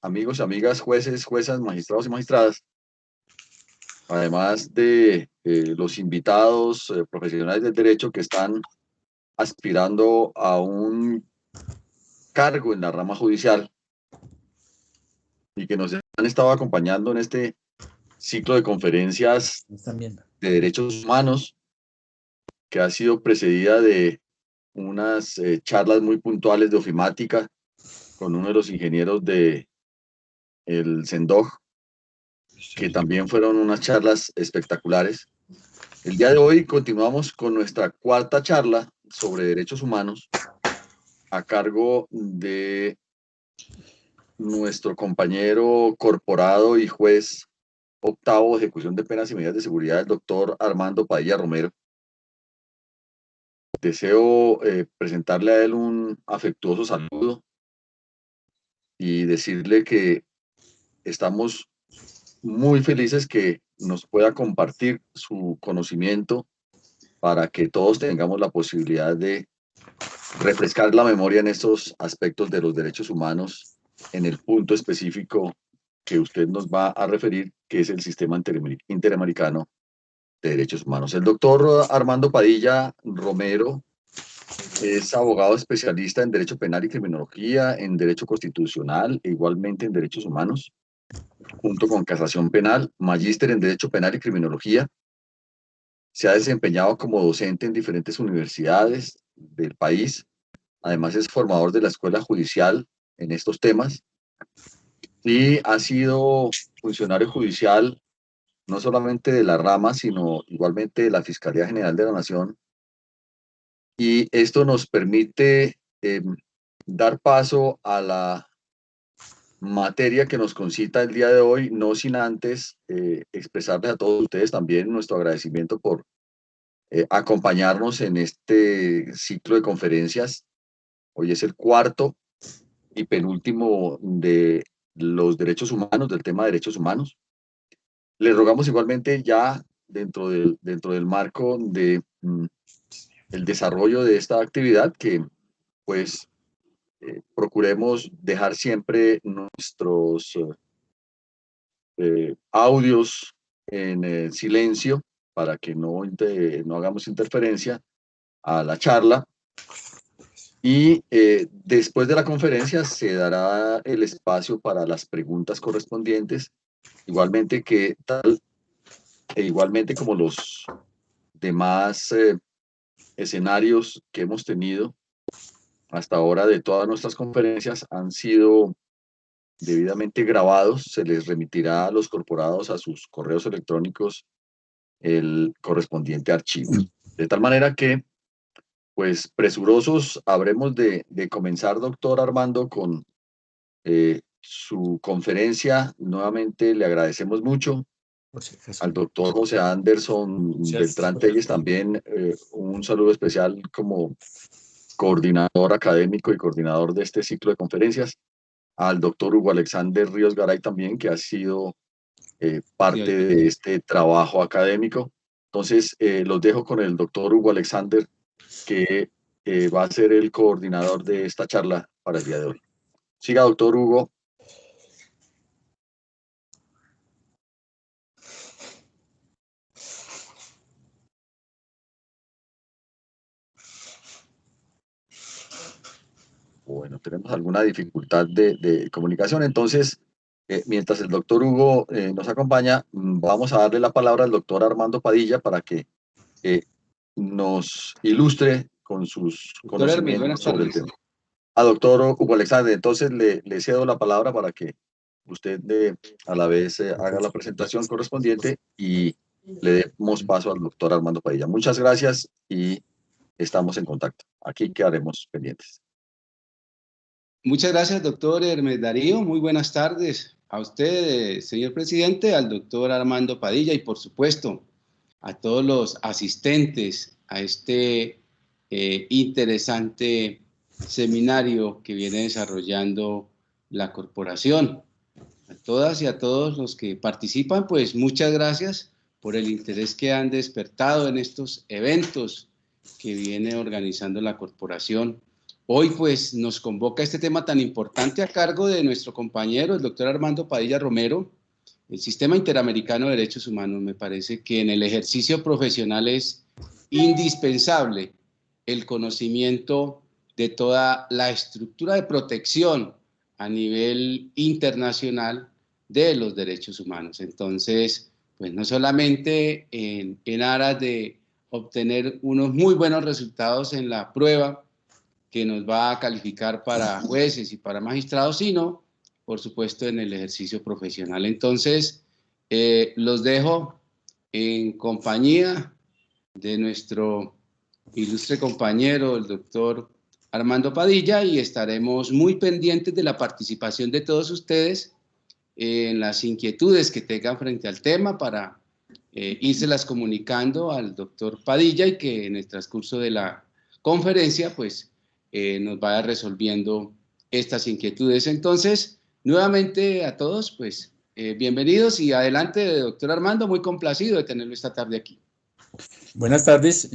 amigos y amigas, jueces, juezas, magistrados y magistradas, además de los invitados profesionales del derecho que están aspirando a un cargo en la rama judicial y que nos han estado acompañando en este ciclo de conferencias de derechos humanos que ha sido precedida de unas charlas muy puntuales de ofimática con uno de los ingenieros de el CENDOG, que también fueron unas charlas espectaculares. El día de hoy continuamos con nuestra cuarta charla sobre derechos humanos a cargo de nuestro compañero corporado y juez octavo de ejecución de penas y medidas de seguridad, el doctor Armando Padilla Romero. Deseo presentarle a él un afectuoso saludo y decirle que estamos muy felices que nos pueda compartir su conocimiento para que todos tengamos la posibilidad de refrescar la memoria en estos aspectos de los derechos humanos en el punto específico que usted nos va a referir, que es el Sistema Interamericano de Derechos Humanos. El doctor Armando Padilla Romero es abogado especialista en Derecho Penal y Criminología, en Derecho Constitucional e igualmente en Derechos Humanos, junto con Casación Penal, magíster en Derecho Penal y Criminología. Se ha desempeñado como docente en diferentes universidades del país. Además es formador de la Escuela Judicial en estos temas y ha sido funcionario judicial no solamente de la rama, sino igualmente de la Fiscalía General de la Nación. Y esto nos permite dar paso a la materia que nos concita el día de hoy, no sin antes expresarles a todos ustedes también nuestro agradecimiento por acompañarnos en este ciclo de conferencias. Hoy es el cuarto y penúltimo de los derechos humanos, del tema de derechos humanos. Le rogamos igualmente ya dentro del marco de el desarrollo de esta actividad que pues procuremos dejar siempre nuestros audios en silencio para que no hagamos interferencia a la charla. Y después de la conferencia se dará el espacio para las preguntas correspondientes, igualmente igualmente como los demás escenarios que hemos tenido hasta ahora de todas nuestras conferencias han sido debidamente grabados. Se les remitirá a los corporados a sus correos electrónicos el correspondiente archivo. De tal manera que pues presurosos habremos de comenzar, doctor Armando, con su conferencia. Nuevamente le agradecemos mucho. Al doctor José Anderson Beltrán Telles también un saludo especial como coordinador académico y coordinador de este ciclo de conferencias. Al doctor Hugo Alexander Ríos Garay también, que ha sido parte de este trabajo académico. Entonces, los dejo con el doctor Hugo Alexander, que va a ser el coordinador de esta charla para el día de hoy. Siga, doctor Hugo. Bueno, tenemos alguna dificultad de comunicación, entonces, mientras el doctor Hugo nos acompaña, vamos a darle la palabra al doctor Armando Padilla para que nos ilustre con sus conocimientos sobre el tema. A doctor Hugo Alexander, entonces le cedo la palabra para que usted a la vez haga la presentación correspondiente y le demos paso al doctor Armando Padilla. Muchas gracias y estamos en contacto. Aquí quedaremos pendientes. Muchas gracias, doctor Hermes Darío. Muy buenas tardes a usted, señor presidente, al doctor Armando Padilla y, por supuesto, a todos los asistentes a este interesante seminario que viene desarrollando la corporación. A todas y a todos los que participan, pues muchas gracias por el interés que han despertado en estos eventos que viene organizando la corporación. hoy pues nos convoca este tema tan importante a cargo de nuestro compañero, el doctor Armando Padilla Romero, el Sistema Interamericano de Derechos Humanos. Me parece que en el ejercicio profesional es indispensable el conocimiento de toda la estructura de protección a nivel internacional de los derechos humanos. Entonces, pues no solamente en aras de obtener unos muy buenos resultados en la prueba que nos va a calificar para jueces y para magistrados, sino, por supuesto, en el ejercicio profesional. Entonces, los dejo en compañía de nuestro ilustre compañero, el doctor Armando Padilla, y estaremos muy pendientes de la participación de todos ustedes en las inquietudes que tengan frente al tema para írselas comunicando al doctor Padilla y que en el transcurso de la conferencia pues nos vaya resolviendo estas inquietudes. Entonces, nuevamente a todos, pues bienvenidos y adelante, doctor Armando, muy complacido de tenerlo esta tarde aquí. Buenas tardes,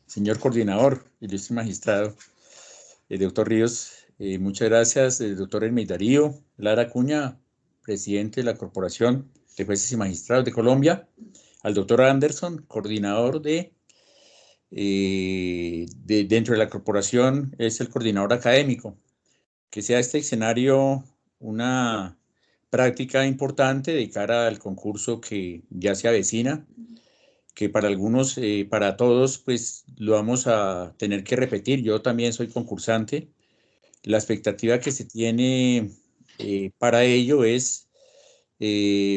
señor coordinador, ilustre magistrado, doctor Ríos. Muchas gracias, doctor Hermes Darío Lara Acuña, presidente de la Corporación de Jueces y Magistrados de Colombia, al doctor Anderson, coordinador dentro de la corporación, es el coordinador académico. Que sea este escenario una práctica importante de cara al concurso que ya se avecina, que para algunos, para todos, pues lo vamos a tener que repetir. Yo también soy concursante. La expectativa que se tiene para ello es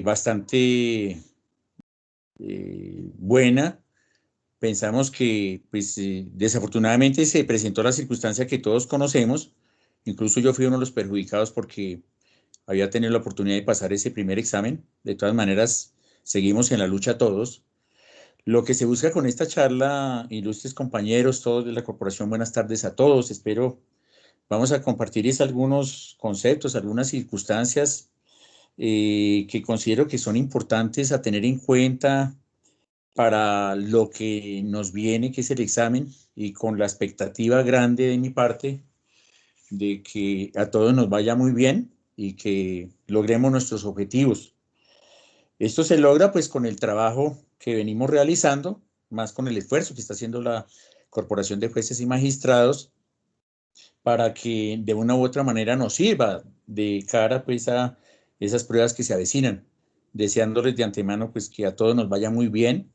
bastante buena. Pensamos que, pues, desafortunadamente se presentó la circunstancia que todos conocemos. Incluso yo fui uno de los perjudicados porque había tenido la oportunidad de pasar ese primer examen. De todas maneras, seguimos en la lucha todos. Lo que se busca con esta charla, ilustres compañeros, todos de la corporación, buenas tardes a todos. Vamos a compartir algunos conceptos, algunas circunstancias que considero que son importantes a tener en cuenta para lo que nos viene, que es el examen, y con la expectativa grande de mi parte de que a todos nos vaya muy bien y que logremos nuestros objetivos. Esto se logra pues con el trabajo que venimos realizando, más con el esfuerzo que está haciendo la Corporación de Jueces y Magistrados para que de una u otra manera nos sirva de cara pues a esas pruebas que se avecinan, deseándoles de antemano pues que a todos nos vaya muy bien.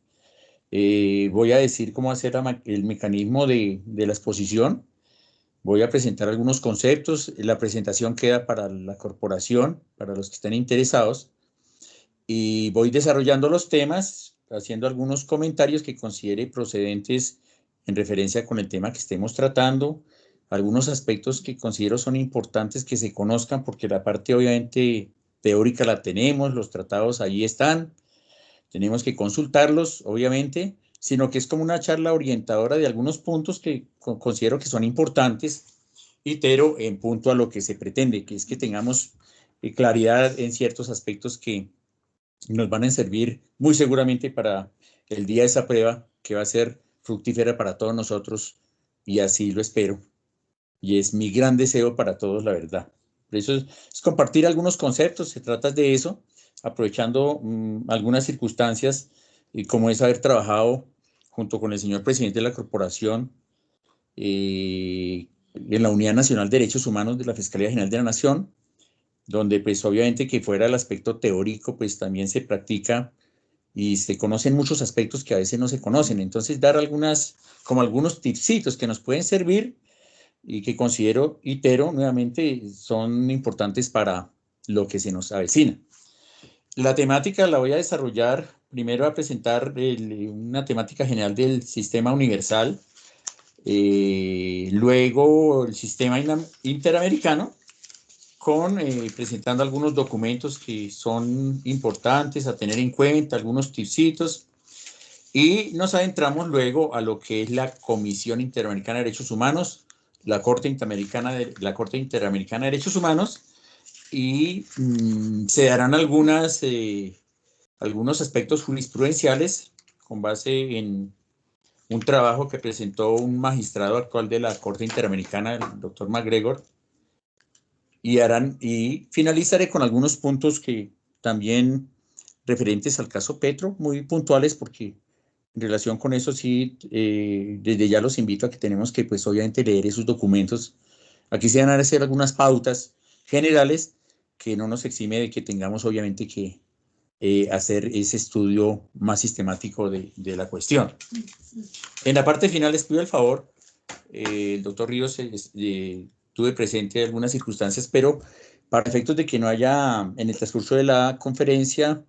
Voy a decir cómo hacer el mecanismo de la exposición. Voy a presentar algunos conceptos. La presentación queda para la corporación, para los que estén interesados. Y voy desarrollando los temas, haciendo algunos comentarios que considere procedentes en referencia con el tema que estemos tratando, algunos aspectos que considero son importantes que se conozcan, porque la parte obviamente teórica la tenemos, los tratados ahí están, tenemos que consultarlos, obviamente, sino que es como una charla orientadora de algunos puntos que considero que son importantes, pero en punto a lo que se pretende, que es que tengamos claridad en ciertos aspectos que nos van a servir muy seguramente para el día de esa prueba, que va a ser fructífera para todos nosotros, y así lo espero. Y es mi gran deseo para todos, la verdad. Por eso es compartir algunos conceptos, se trata de eso, aprovechando algunas circunstancias, como es haber trabajado junto con el señor presidente de la corporación en la Unidad Nacional de Derechos Humanos de la Fiscalía General de la Nación, donde pues obviamente que fuera el aspecto teórico, pues también se practica y se conocen muchos aspectos que a veces no se conocen. Entonces dar algunos tipsitos que nos pueden servir y que considero, itero, nuevamente, son importantes para lo que se nos avecina. La temática la voy a desarrollar, primero a presentar una temática general del sistema universal, luego el sistema interamericano, presentando algunos documentos que son importantes a tener en cuenta, algunos tipsitos, y nos adentramos luego a lo que es la Comisión Interamericana de Derechos Humanos, la Corte Interamericana de Derechos Humanos, y se darán algunos aspectos jurisprudenciales con base en un trabajo que presentó un magistrado actual de la Corte Interamericana, el doctor McGregor, y finalizaré con algunos puntos que también referentes al caso Petro, muy puntuales, porque en relación con eso sí, desde ya los invito a que tenemos que, pues obviamente, leer esos documentos. Aquí se van a hacer algunas pautas generales que no nos exime de que tengamos, obviamente, que hacer ese estudio más sistemático de la cuestión. En la parte final les pido el favor, el doctor Ríos, tuve presente algunas circunstancias, pero para efectos de que no haya en el transcurso de la conferencia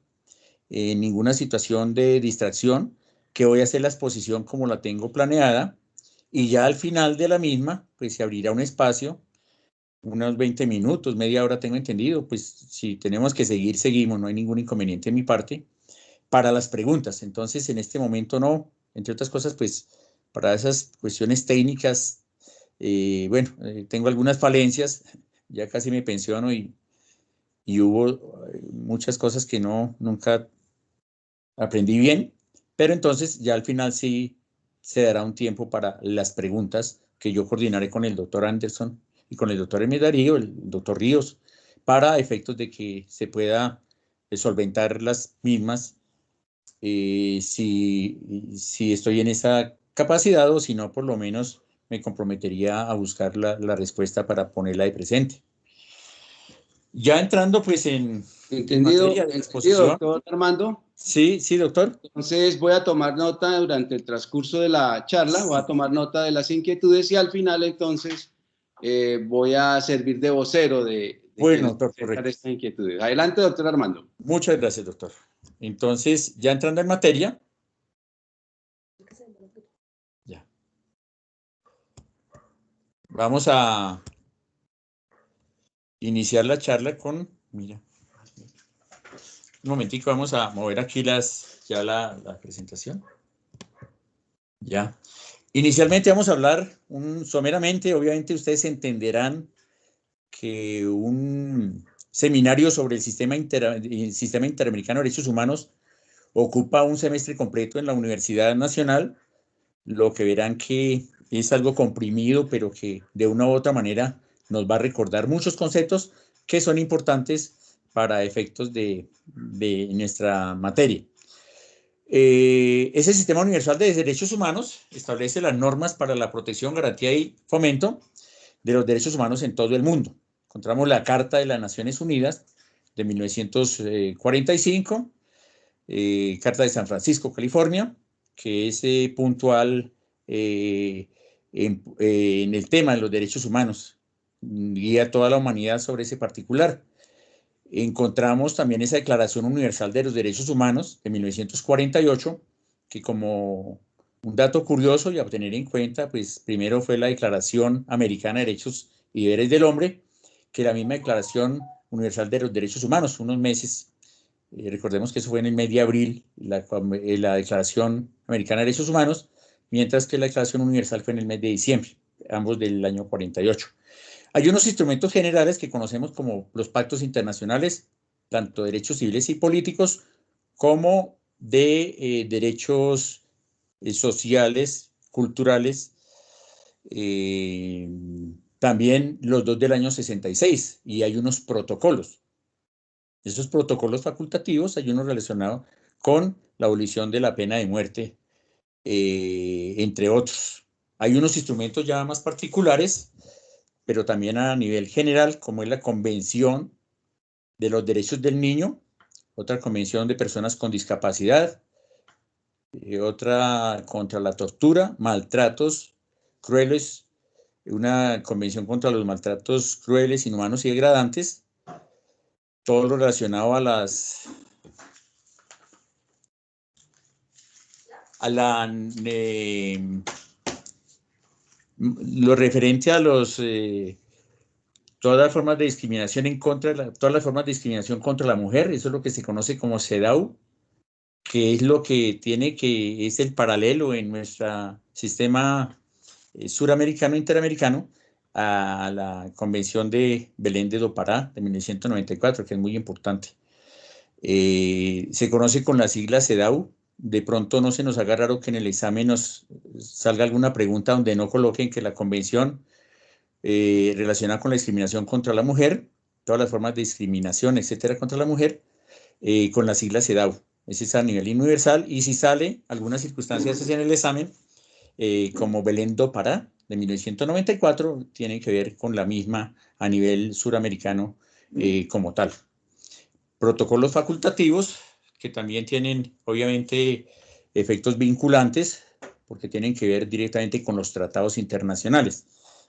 ninguna situación de distracción, que voy a hacer la exposición como la tengo planeada, y ya al final de la misma, pues se abrirá un espacio, unos 20 minutos, media hora tengo entendido, pues si tenemos que seguir, seguimos, no hay ningún inconveniente de mi parte, para las preguntas. Entonces, en este momento no, entre otras cosas, pues para esas cuestiones técnicas, bueno, tengo algunas falencias, ya casi me pensiono y hubo muchas cosas que nunca aprendí bien, pero entonces ya al final sí se dará un tiempo para las preguntas que yo coordinaré con el doctor Anderson y con el doctor Hermes Darío, el doctor Ríos, para efectos de que se pueda solventar las mismas si estoy en esa capacidad o si no, por lo menos me comprometería a buscar la respuesta para ponerla de presente. Ya entrando pues en materia de exposición. Doctor Armando. Sí, sí, doctor. Entonces voy a tomar nota durante el transcurso de la charla, voy a tomar nota de las inquietudes y al final entonces voy a servir de vocero de bueno, doctor, correcto. Estas inquietudes. Adelante, doctor Armando. Muchas gracias, doctor. Entonces, ya entrando en materia. Ya. Vamos a iniciar la charla con, mira, un momentico, vamos a mover aquí la presentación. Ya. Inicialmente vamos a hablar someramente, obviamente ustedes entenderán que un seminario sobre el Sistema Interamericano de Derechos Humanos ocupa un semestre completo en la Universidad Nacional, lo que verán que es algo comprimido, pero que de una u otra manera nos va a recordar muchos conceptos que son importantes para efectos de nuestra materia. Ese Sistema Universal de Derechos Humanos establece las normas para la protección, garantía y fomento de los derechos humanos en todo el mundo. Encontramos la Carta de las Naciones Unidas de 1945, Carta de San Francisco, California, que es puntual en el tema de los derechos humanos, guía a toda la humanidad sobre ese particular. Encontramos también esa Declaración Universal de los Derechos Humanos de 1948, que como un dato curioso y a tener en cuenta, pues primero fue la Declaración Americana de Derechos y Deberes del Hombre, que la misma Declaración Universal de los Derechos Humanos, unos meses, recordemos que eso fue en el mes de abril, la Declaración Americana de Derechos Humanos, mientras que la Declaración Universal fue en el mes de diciembre, ambos del año 48. Hay unos instrumentos generales que conocemos como los pactos internacionales, tanto de derechos civiles y políticos, como de derechos sociales, culturales, también los dos del año 66, y hay unos protocolos. Esos protocolos facultativos, hay uno relacionado con la abolición de la pena de muerte, entre otros. Hay unos instrumentos ya más particulares, pero también a nivel general, como es la Convención de los Derechos del Niño, otra Convención de Personas con Discapacidad, otra contra la tortura, maltratos crueles, una Convención contra los maltratos crueles, inhumanos y degradantes, todo lo relacionado lo referente a todas las formas de discriminación todas las formas de discriminación contra la mujer, eso es lo que se conoce como CEDAW, que es lo que es el paralelo en nuestro sistema suramericano, interamericano, a la Convención de Belén de do Pará de 1994, que es muy importante. Se conoce con la sigla CEDAW, de pronto no se nos haga raro que en el examen nos salga alguna pregunta donde no coloquen que la convención relacionada con la discriminación contra la mujer, todas las formas de discriminación, etcétera, contra la mujer, con las siglas CEDAW. Ese es a nivel universal, y si sale algunas circunstancias así en el examen, como Belén do Pará, de 1994, tienen que ver con la misma a nivel suramericano como tal. Protocolos facultativos, que también tienen, obviamente, efectos vinculantes, porque tienen que ver directamente con los tratados internacionales.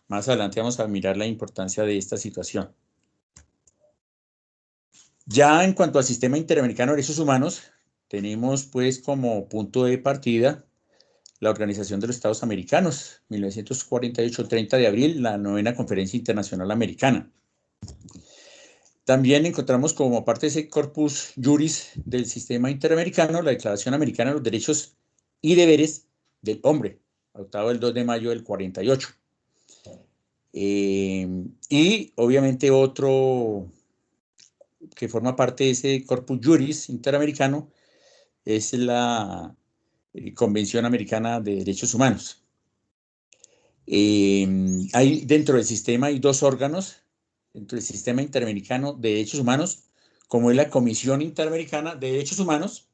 Más adelante vamos a mirar la importancia de esta situación. Ya en cuanto al Sistema Interamericano de Derechos Humanos, tenemos pues como punto de partida la Organización de los Estados Americanos, 1948, 30 de abril, la 9ª Conferencia Internacional Americana. También encontramos como parte de ese corpus juris del Sistema Interamericano la Declaración Americana de los Derechos y Deberes del Hombre, adoptado el 2 de mayo del 48. Y obviamente otro que forma parte de ese corpus juris interamericano es la Convención Americana de Derechos Humanos. Dentro del sistema hay dos órganos, dentro del Sistema Interamericano de Derechos Humanos, como es la Comisión Interamericana de Derechos Humanos,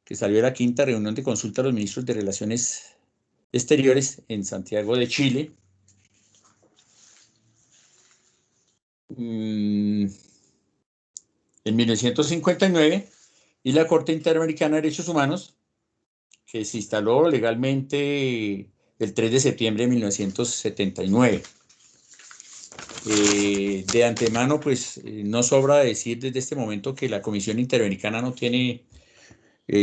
que salió de la 5ª reunión de consulta de los ministros de Relaciones Exteriores en Santiago de Chile. En 1959, y la Corte Interamericana de Derechos Humanos, que se instaló legalmente el 3 de septiembre de 1979. De antemano, pues no sobra decir desde este momento que la Comisión Interamericana no tiene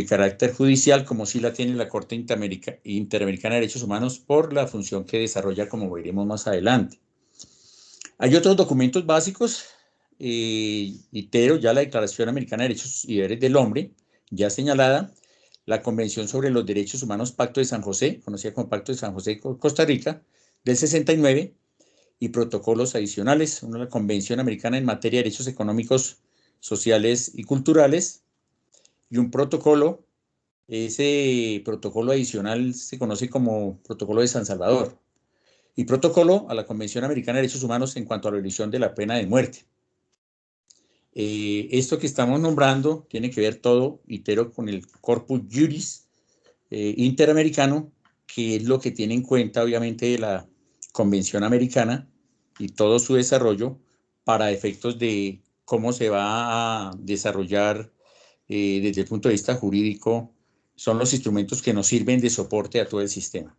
carácter judicial, como sí la tiene la Corte Interamericana de Derechos Humanos por la función que desarrolla, como veremos más adelante. Hay otros documentos básicos, ya la Declaración Americana de Derechos y Deberes del Hombre, ya señalada, la Convención sobre los Derechos Humanos, Pacto de San José, conocida como Pacto de San José, Costa Rica, del 69, y protocolos adicionales, una la Convención Americana en materia de derechos económicos, sociales y culturales, y un protocolo. Ese protocolo adicional se conoce como Protocolo de San Salvador, y protocolo a la Convención Americana de Derechos Humanos en cuanto a la abolición de la pena de muerte. Esto que estamos nombrando tiene que ver todo, itero, con el corpus juris interamericano, que es lo que tiene en cuenta, obviamente, la Convención Americana y todo su desarrollo para efectos de cómo se va a desarrollar desde el punto de vista jurídico. Son los instrumentos que nos sirven de soporte a todo el sistema.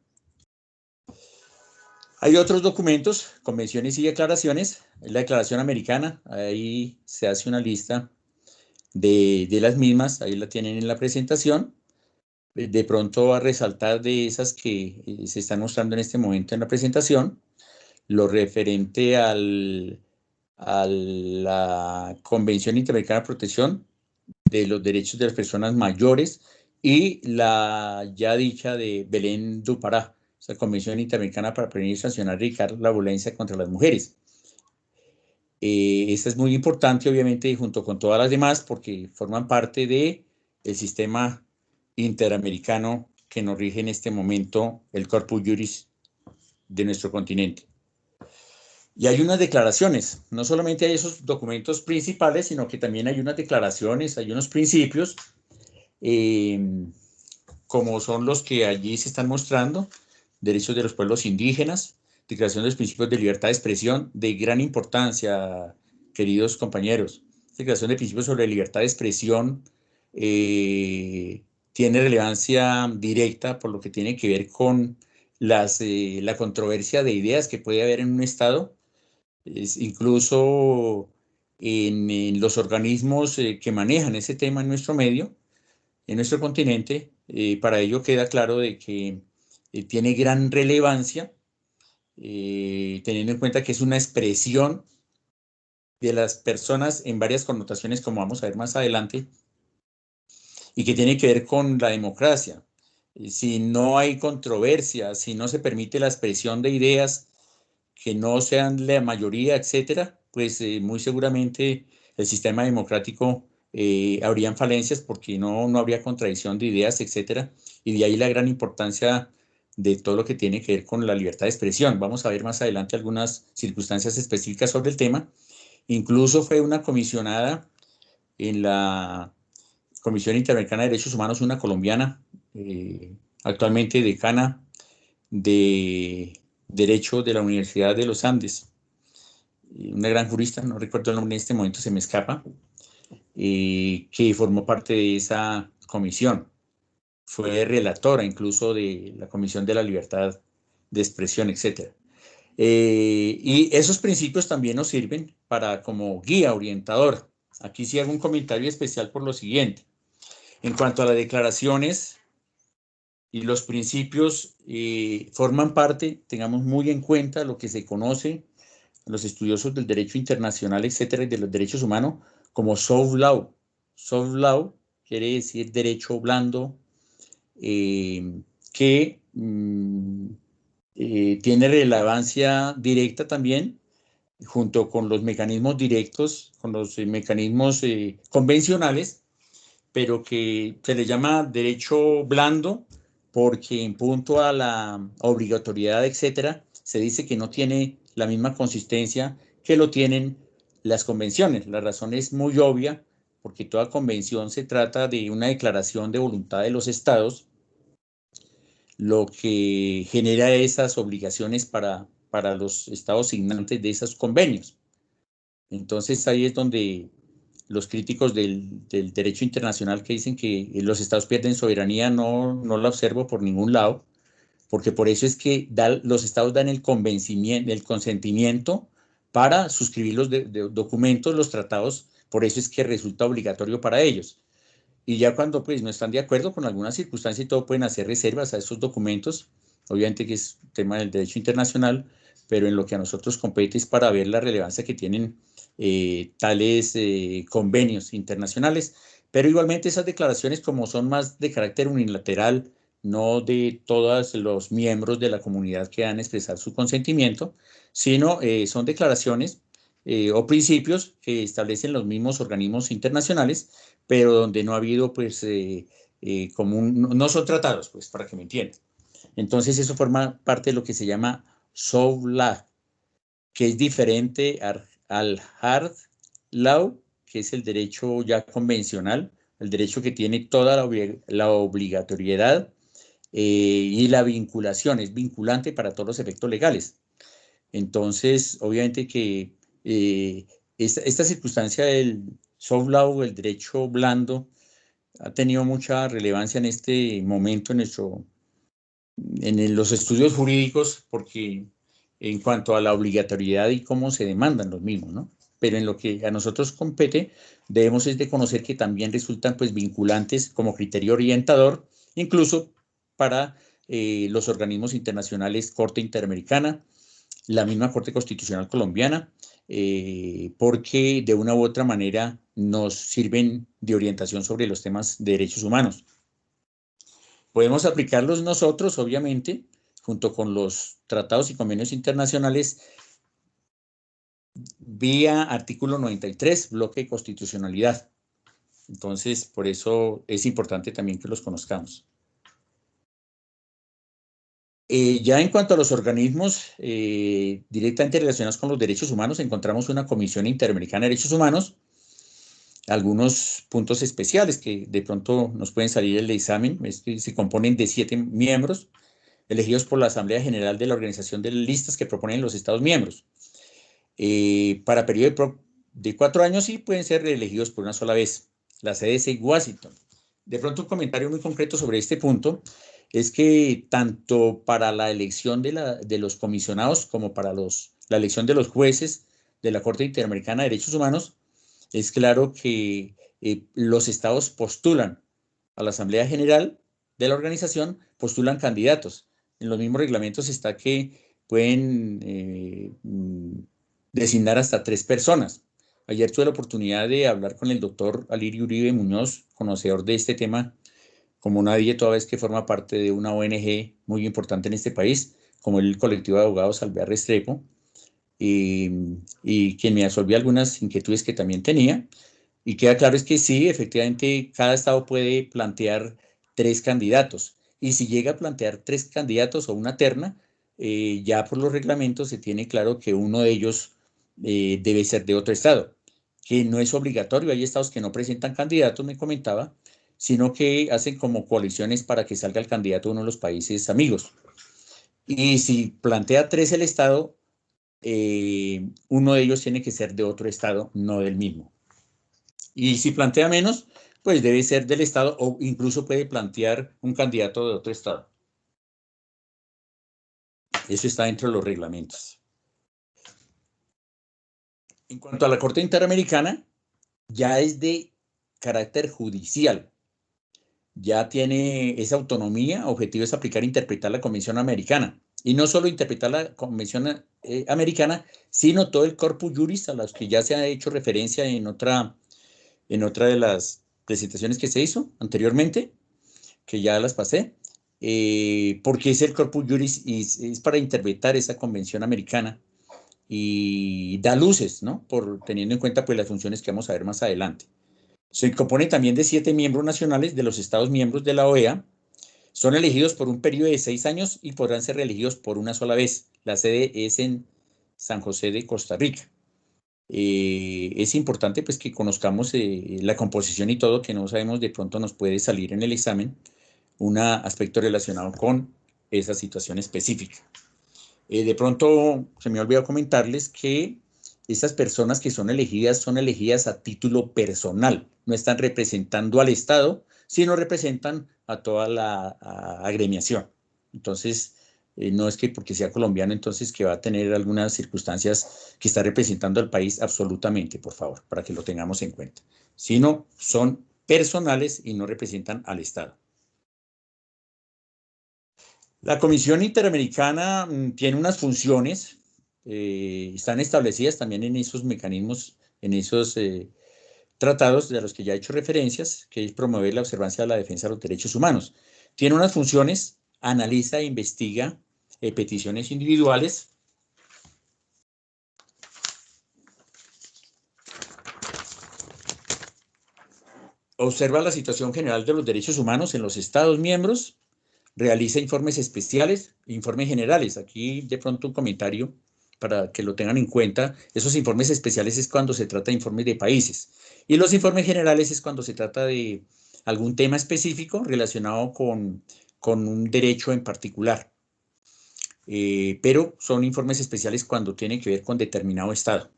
Hay otros documentos, convenciones y declaraciones. La Declaración Americana, ahí se hace una lista de las mismas, ahí la tienen en la presentación. De pronto a resaltar de esas que se están mostrando en este momento en la presentación, lo referente a la Convención Interamericana de Protección de los Derechos de las Personas Mayores y la ya dicha de Belén do Pará, esa Convención Interamericana para prevenir, sancionar y erradicar la violencia contra las mujeres. Esta es muy importante, obviamente, junto con todas las demás, porque forman parte del sistema interamericano que nos rige en este momento el corpus juris de nuestro continente. Y hay unas declaraciones, no solamente hay esos documentos principales, sino que también hay unas declaraciones, hay unos principios, como son los que allí se están mostrando: derechos de los pueblos indígenas, Declaración de los Principios de Libertad de Expresión, de gran importancia, queridos compañeros. Declaración de Principios sobre Libertad de Expresión tiene relevancia directa por lo que tiene que ver con la controversia de ideas que puede haber en un Estado, incluso en los organismos que manejan ese tema en nuestro medio, en nuestro continente. Para ello queda claro de que tiene gran relevancia, teniendo en cuenta que es una expresión de las personas en varias connotaciones, como vamos a ver más adelante, y que tiene que ver con la democracia. Si no hay controversia, si no se permite la expresión de ideas que no sean la mayoría, etcétera, pues muy seguramente el sistema democrático habrían falencias porque no habría contradicción de ideas, etcétera, y de ahí la gran importancia de todo lo que tiene que ver con la libertad de expresión. Vamos a ver más adelante algunas circunstancias específicas sobre el tema. Incluso fue una comisionada en la Comisión Interamericana de Derechos Humanos, una colombiana, actualmente decana de Derecho de la Universidad de los Andes, una gran jurista, no recuerdo el nombre en este momento, se me escapa, que formó parte de esa comisión. Fue relatora incluso de la Comisión de la Libertad de Expresión, etc. Y esos principios también nos sirven para como guía orientador. Aquí sí hago un comentario especial por lo siguiente. En cuanto a las declaraciones y los principios, forman parte, tengamos muy en cuenta lo que se conoce, los estudiosos del derecho internacional, etcétera, y de los derechos humanos, como soft law. Soft law quiere decir derecho blando, que tiene relevancia directa también, junto con los mecanismos directos, con los mecanismos convencionales, pero que se le llama derecho blando porque en punto a la obligatoriedad, etcétera, se dice que no tiene la misma consistencia que lo tienen las convenciones. La razón es muy obvia, porque toda convención se trata de una declaración de voluntad de los estados, lo que genera esas obligaciones para los estados signantes de esos convenios. Entonces ahí es donde los críticos del derecho internacional que dicen que los estados pierden soberanía, no la observo por ningún lado, porque por eso es que los estados dan el convencimiento, el consentimiento para suscribir los documentos, los tratados, por eso es que resulta obligatorio para ellos. Y ya cuando pues no están de acuerdo con alguna circunstancia y todo, pueden hacer reservas a esos documentos, obviamente que es tema del derecho internacional, pero en lo que a nosotros compete es para ver la relevancia que tienen tales convenios internacionales. Pero igualmente esas declaraciones, como son más de carácter unilateral, no de todos los miembros de la comunidad que han expresado su consentimiento, sino son declaraciones o principios que establecen los mismos organismos internacionales, pero donde no ha habido, pues, no son tratados, pues, para que me entiendan. Entonces, eso forma parte de lo que se llama soft law, que es diferente al hard law, que es el derecho ya convencional, el derecho que tiene toda la obligatoriedad y la vinculación, es vinculante para todos los efectos legales. Entonces, obviamente que esta circunstancia del soft law, el derecho blando, ha tenido mucha relevancia en este momento en los estudios jurídicos, porque en cuanto a la obligatoriedad y cómo se demandan los mismos, ¿no? Pero en lo que a nosotros compete, debemos es de conocer que también resultan pues vinculantes como criterio orientador, incluso para los organismos internacionales, Corte Interamericana, la misma Corte Constitucional Colombiana, porque de una u otra manera nos sirven de orientación sobre los temas de derechos humanos. Podemos aplicarlos nosotros, obviamente, junto con los tratados y convenios internacionales, vía artículo 93, bloque de constitucionalidad. Entonces, por eso es importante también que los conozcamos. Ya en cuanto a los organismos directamente relacionados con los derechos humanos, encontramos una Comisión Interamericana de Derechos Humanos, algunos puntos especiales que de pronto nos pueden salir del examen, es que se componen de 7 miembros, elegidos por la Asamblea General de la Organización de Listas que proponen los Estados miembros. Para periodo de 4 años sí pueden ser reelegidos por una sola vez. La sede es en Washington. De pronto un comentario muy concreto sobre este punto es que tanto para la elección de los comisionados como para la elección de los jueces de la Corte Interamericana de Derechos Humanos, es claro que los estados postulan a la Asamblea General de la organización, postulan candidatos. En los mismos reglamentos está que pueden designar hasta 3 personas. Ayer tuve la oportunidad de hablar con el doctor Alirio Uribe Muñoz, conocedor de este tema, como nadie, toda vez que forma parte de una ONG muy importante en este país, como el colectivo de abogados Alvear Restrepo, y quien me absolvió algunas inquietudes que también tenía. Y queda claro es que sí, efectivamente, cada estado puede plantear 3 candidatos. Y si llega a plantear 3 candidatos o una terna, ya por los reglamentos se tiene claro que uno de ellos debe ser de otro estado, que no es obligatorio. Hay estados que no presentan candidatos, me comentaba, sino que hacen como coaliciones para que salga el candidato de uno de los países amigos. Y si plantea 3 el estado, uno de ellos tiene que ser de otro estado, no del mismo. Y si plantea menos, pues debe ser del estado o incluso puede plantear un candidato de otro estado. Eso está dentro de los reglamentos. En cuanto a la Corte Interamericana, ya es de carácter judicial. Ya tiene esa autonomía, objetivo es aplicar e interpretar la Convención Americana. Y no solo interpretar la Convención Americana, sino todo el corpus juris a los que ya se ha hecho referencia en otra de las presentaciones que se hizo anteriormente, que ya las pasé, porque es el corpus juris y es para interpretar esa Convención Americana y da luces, ¿no? Por teniendo en cuenta pues las funciones que vamos a ver más adelante. Se compone también de 7 miembros nacionales de los Estados miembros de la OEA. Son elegidos por un periodo de 6 años y podrán ser reelegidos por una sola vez. La sede es en San José de Costa Rica. Es importante pues que conozcamos la composición y todo, que no sabemos, de pronto nos puede salir en el examen un aspecto relacionado con esa situación específica. De pronto se me olvidó comentarles que estas personas que son elegidas a título personal, no están representando al Estado, sino representan a toda la agremiación. Entonces, no es que porque sea colombiano, entonces que va a tener algunas circunstancias que está representando al país absolutamente, por favor, para que lo tengamos en cuenta. Sino son personales y no representan al Estado. La Comisión Interamericana tiene unas funciones, están establecidas también en esos mecanismos, en esos tratados de los que ya he hecho referencias, que es promover la observancia de la defensa de los derechos humanos. Tiene unas funciones, analiza e investiga peticiones individuales, observa la situación general de los derechos humanos en los Estados miembros, realiza informes especiales, informes generales. Aquí de pronto un comentario para que lo tengan en cuenta. Esos informes especiales es cuando se trata de informes de países y los informes generales es cuando se trata de algún tema específico relacionado con un derecho en particular. Pero son informes especiales cuando tienen que ver con determinado estado.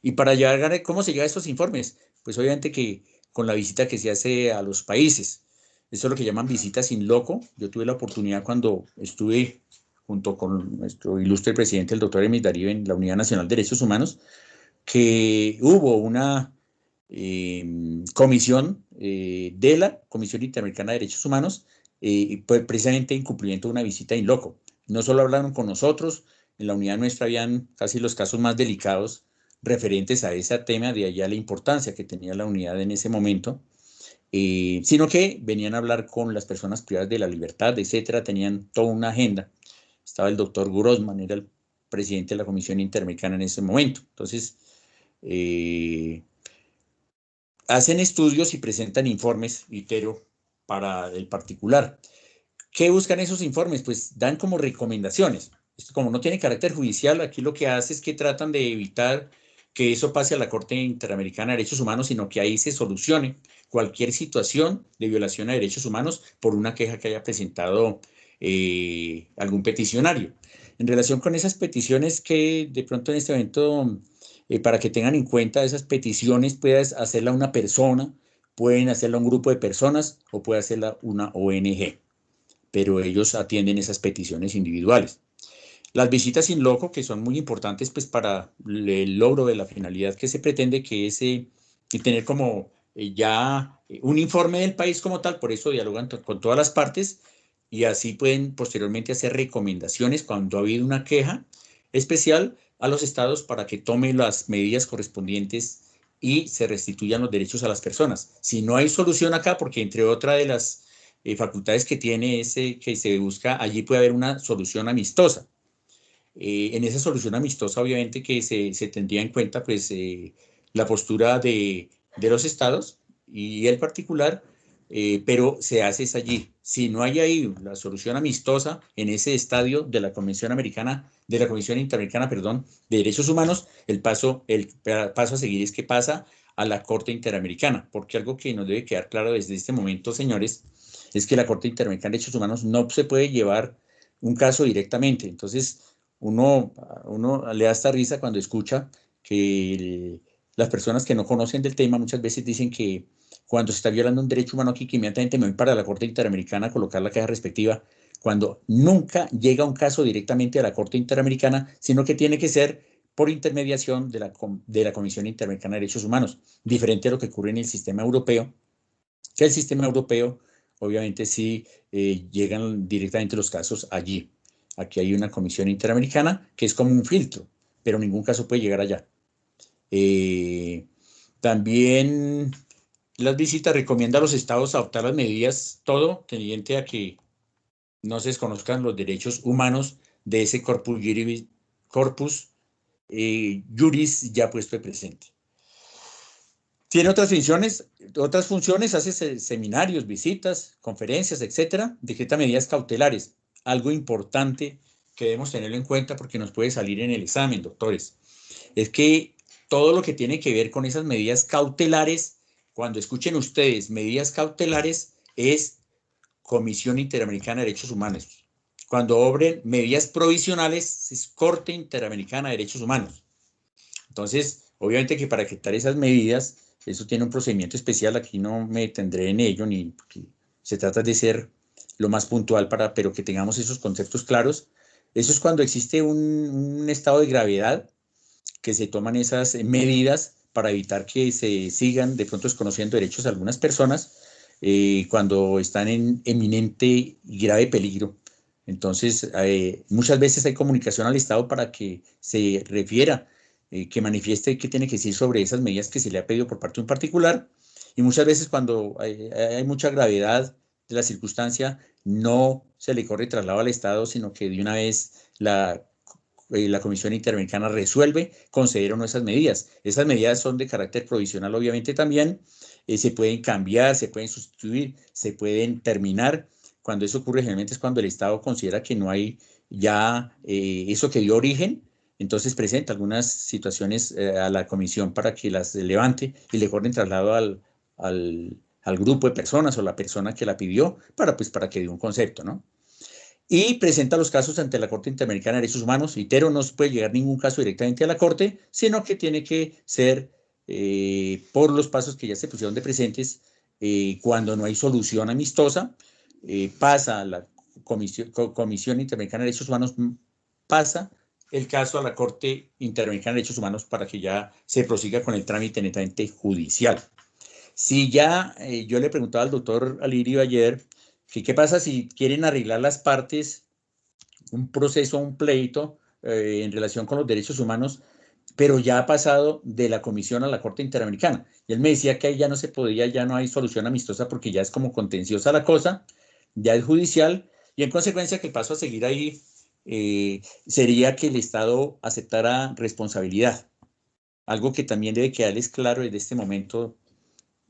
Y para llegar, ¿cómo se llega a estos informes? Pues obviamente que con la visita que se hace a los países. Eso es lo que llaman visitas in loco. Yo tuve la oportunidad cuando estuve junto con nuestro ilustre presidente, el doctor Hermes Darío, en la Unidad Nacional de Derechos Humanos, que hubo una comisión de la Comisión Interamericana de Derechos Humanos, pues precisamente en cumplimiento de una visita in loco. No solo hablaron con nosotros, en la unidad nuestra habían casi los casos más delicados referentes a ese tema, de allá la importancia que tenía la unidad en ese momento, sino que venían a hablar con las personas privadas de la libertad, etcétera, tenían toda una agenda. Estaba el doctor Grossman, era el presidente de la Comisión Interamericana en ese momento. Entonces, hacen estudios y presentan informes, itero, para el particular. ¿Qué buscan esos informes? Pues dan como recomendaciones. Esto, como no tiene carácter judicial, aquí lo que hace es que tratan de evitar que eso pase a la Corte Interamericana de Derechos Humanos, sino que ahí se solucione cualquier situación de violación a derechos humanos por una queja que haya presentado algún peticionario. En relación con esas peticiones que de pronto en este momento, para que tengan en cuenta esas peticiones, puedes hacerla una persona, pueden hacerla un grupo de personas o puede hacerla una ONG, pero ellos atienden esas peticiones individuales. Las visitas in loco, que son muy importantes pues para el logro de la finalidad que se pretende, que es tener como ya un informe del país como tal, por eso dialogan con todas las partes y así pueden posteriormente hacer recomendaciones cuando ha habido una queja especial a los estados para que tomen las medidas correspondientes y se restituyan los derechos a las personas. Si no hay solución acá, porque entre otras de las facultades que tiene ese que se busca, allí puede haber una solución amistosa. En esa solución amistosa, obviamente, que se tendría en cuenta pues, la postura de de los estados y el particular, pero se hace es allí. Si no hay ahí la solución amistosa en ese estadio de la Convención Americana, de la Comisión Interamericana, perdón, de Derechos Humanos, el paso a seguir es que pasa a la Corte Interamericana, porque algo que nos debe quedar claro desde este momento, señores, es que la Corte Interamericana de Derechos Humanos no se puede llevar un caso directamente. Entonces, uno le da esta risa cuando escucha que las personas que no conocen del tema muchas veces dicen que cuando se está violando un derecho humano aquí, que inmediatamente me voy para la Corte Interamericana a colocar la queja respectiva, cuando nunca llega un caso directamente a la Corte Interamericana, sino que tiene que ser por intermediación de la Comisión Interamericana de Derechos Humanos, diferente a lo que ocurre en el sistema europeo, que el sistema europeo, obviamente, sí llegan directamente los casos allí. Aquí hay una Comisión Interamericana que es como un filtro, pero ningún caso puede llegar allá. También las visitas recomienda a los estados adoptar las medidas, todo tendiente a que no se desconozcan los derechos humanos de ese corpus juris ya puesto de presente. Tiene otras funciones, hace seminarios, visitas, conferencias, etcétera, decreta medidas cautelares. Algo importante que debemos tenerlo en cuenta porque nos puede salir en el examen, doctores, es que todo lo que tiene que ver con esas medidas cautelares, cuando escuchen ustedes medidas cautelares, es Comisión Interamericana de Derechos Humanos. Cuando obren medidas provisionales, es Corte Interamericana de Derechos Humanos. Entonces, obviamente que para quitar esas medidas, eso tiene un procedimiento especial, aquí no me detendré en ello, ni porque se trata de ser lo más puntual pero que tengamos esos conceptos claros. Eso es cuando existe un estado de gravedad, que se toman esas medidas para evitar que se sigan de pronto desconociendo derechos de algunas personas cuando están en eminente y grave peligro. Entonces, muchas veces hay comunicación al Estado para que se refiera, que manifieste qué tiene que decir sobre esas medidas que se le ha pedido por parte de un particular. Y muchas veces cuando hay mucha gravedad de la circunstancia, no se le corre traslado al Estado, sino que de una vez la Comisión Interamericana resuelve conceder o no esas medidas. Esas medidas son de carácter provisional, obviamente también. Se pueden cambiar, se pueden sustituir, se pueden terminar. Cuando eso ocurre, generalmente es cuando el Estado considera que no hay ya eso que dio origen, entonces presenta algunas situaciones a la comisión para que las levante y le corren traslado al grupo de personas o la persona que la pidió para que dé un concepto, ¿no? Y presenta los casos ante la Corte Interamericana de Derechos Humanos. Reitero, no se puede llegar ningún caso directamente a la Corte, sino que tiene que ser por los pasos que ya se pusieron de presentes. Cuando no hay solución amistosa, pasa a la Comisión Interamericana de Derechos Humanos, pasa el caso a la Corte Interamericana de Derechos Humanos para que ya se prosiga con el trámite netamente judicial. Si ya yo le preguntaba al doctor Alirio ayer, ¿qué pasa si quieren arreglar las partes, un proceso, un pleito en relación con los derechos humanos, pero ya ha pasado de la Comisión a la Corte Interamericana? Y él me decía que ahí ya no se podía, ya no hay solución amistosa porque ya es como contenciosa la cosa, ya es judicial, y en consecuencia que el paso a seguir ahí sería que el Estado aceptara responsabilidad. Algo que también debe quedarles claro desde este momento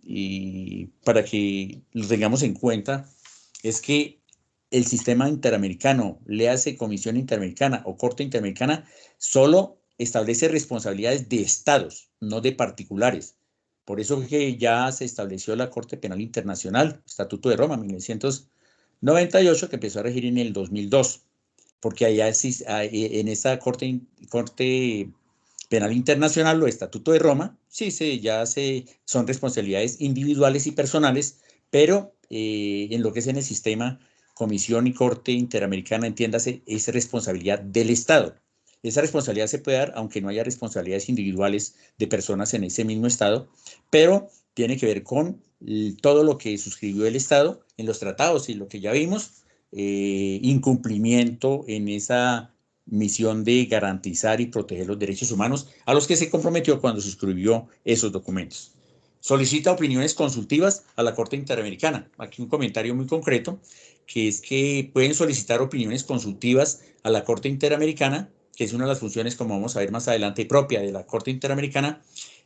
y para que lo tengamos en cuenta, es que el sistema interamericano, léase Comisión Interamericana o Corte Interamericana, solo establece responsabilidades de estados, no de particulares. Por eso que ya se estableció la Corte Penal Internacional, Estatuto de Roma, 1998, que empezó a regir en el 2002, porque allá en esa Corte Penal Internacional o Estatuto de Roma, sí, son responsabilidades individuales y personales, pero en lo que es en el sistema Comisión y Corte Interamericana, entiéndase, es responsabilidad del Estado. Esa responsabilidad se puede dar aunque no haya responsabilidades individuales de personas en ese mismo Estado, pero tiene que ver con todo lo que suscribió el Estado en los tratados y lo que ya vimos, incumplimiento en esa misión de garantizar y proteger los derechos humanos a los que se comprometió cuando suscribió esos documentos. Solicita opiniones consultivas a la Corte Interamericana. Aquí un comentario muy concreto, que es que pueden solicitar opiniones consultivas a la Corte Interamericana, que es una de las funciones, como vamos a ver más adelante, propia de la Corte Interamericana,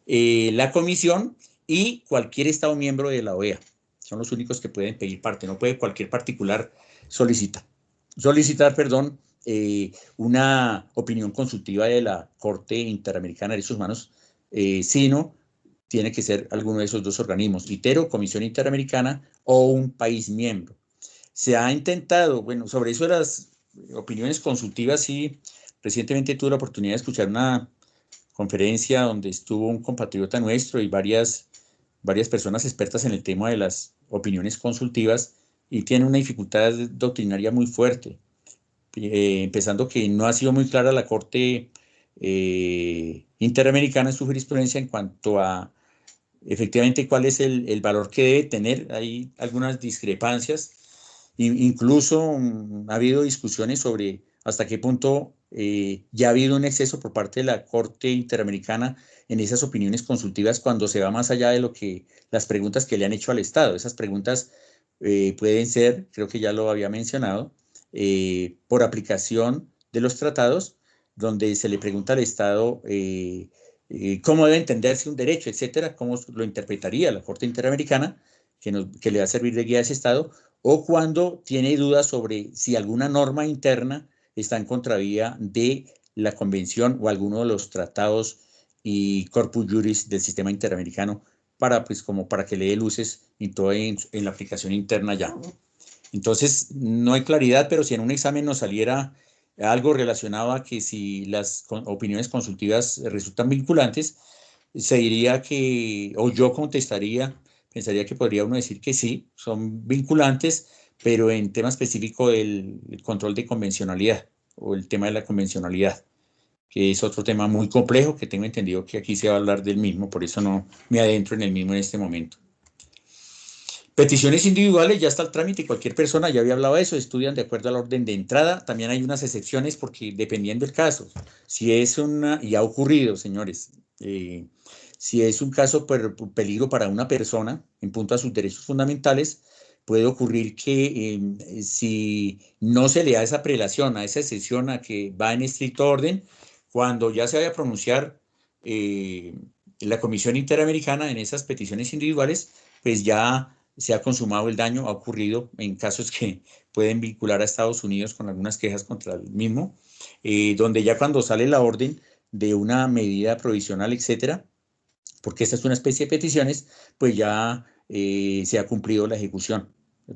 la Comisión y cualquier Estado miembro de la OEA. Son los únicos que pueden pedir parte, no puede cualquier particular solicitar, una opinión consultiva de la Corte Interamericana de Derechos Humanos, sino tiene que ser alguno de esos dos organismos, ITERO, Comisión Interamericana, o un país miembro. Se ha intentado, bueno, sobre eso de las opiniones consultivas, sí, recientemente tuve la oportunidad de escuchar una conferencia donde estuvo un compatriota nuestro y varias personas expertas en el tema de las opiniones consultivas, y tiene una dificultad doctrinaria muy fuerte, empezando que no ha sido muy clara la Corte Interamericana en su jurisprudencia en cuanto a efectivamente cuál es el valor que debe tener. Hay algunas discrepancias, incluso ha habido discusiones sobre hasta qué punto ya ha habido un exceso por parte de la Corte Interamericana en esas opiniones consultivas cuando se va más allá de lo que las preguntas que le han hecho al Estado. Esas preguntas pueden ser, creo que ya lo había mencionado, por aplicación de los tratados, donde se le pregunta al Estado cómo debe entenderse un derecho, etcétera, cómo lo interpretaría la Corte Interamericana, que le va a servir de guía a ese Estado, o cuando tiene dudas sobre si alguna norma interna está en contravía de la Convención o alguno de los tratados y corpus juris del sistema interamericano, como para que le dé luces en la aplicación interna ya. Entonces, no hay claridad, pero si en un examen nos saliera algo relacionado a que si las opiniones consultivas resultan vinculantes, se diría que, o yo contestaría, pensaría que podría uno decir que sí, son vinculantes, pero en tema específico del control de convencionalidad o el tema de la convencionalidad, que es otro tema muy complejo, que tengo entendido que aquí se va a hablar del mismo, por eso no me adentro en el mismo en este momento. Peticiones individuales, ya está el trámite, cualquier persona, ya había hablado de eso, estudian de acuerdo al orden de entrada. También hay unas excepciones porque dependiendo del caso, si es y ha ocurrido, señores, si es un caso por peligro para una persona en punto a sus derechos fundamentales, puede ocurrir que si no se le da esa prelación, a esa excepción a que va en estricto orden, cuando ya se vaya a pronunciar la Comisión Interamericana en esas peticiones individuales, pues ya se ha consumado el daño, ha ocurrido en casos que pueden vincular a Estados Unidos con algunas quejas contra el mismo, donde ya cuando sale la orden de una medida provisional, etcétera, porque esta es una especie de peticiones, pues ya se ha cumplido la ejecución.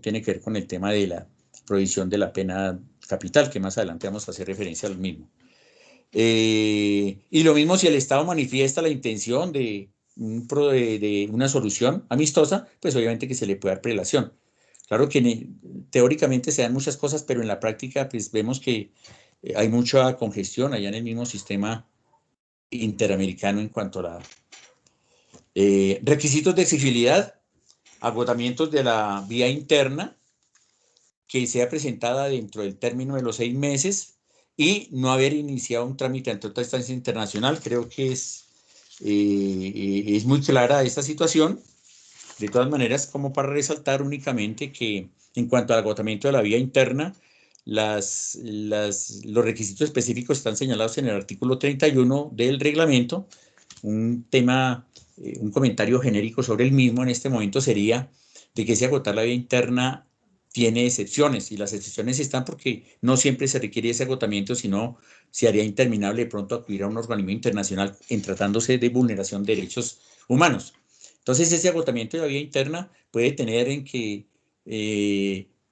Tiene que ver con el tema de la prohibición de la pena capital, que más adelante vamos a hacer referencia al mismo. Y lo mismo si el Estado manifiesta la intención de una solución amistosa, pues obviamente que se le puede dar prelación. Claro que teóricamente se dan muchas cosas, pero en la práctica pues vemos que hay mucha congestión allá en el mismo sistema interamericano en cuanto a la requisitos de exigibilidad, agotamientos de la vía interna, que sea presentada dentro del término de los 6 meses y no haber iniciado un trámite ante otra instancia internacional. Creo que es muy clara esta situación. De todas maneras, como para resaltar únicamente que en cuanto al agotamiento de la vía interna, los requisitos específicos están señalados en el artículo 31 del reglamento. Un comentario genérico sobre el mismo en este momento sería de que si agotar la vía interna tiene excepciones, y las excepciones están porque no siempre se requiere ese agotamiento, sino se haría interminable de pronto acudir a un organismo internacional en tratándose de vulneración de derechos humanos. Entonces, ese agotamiento de la vía interna puede tener en que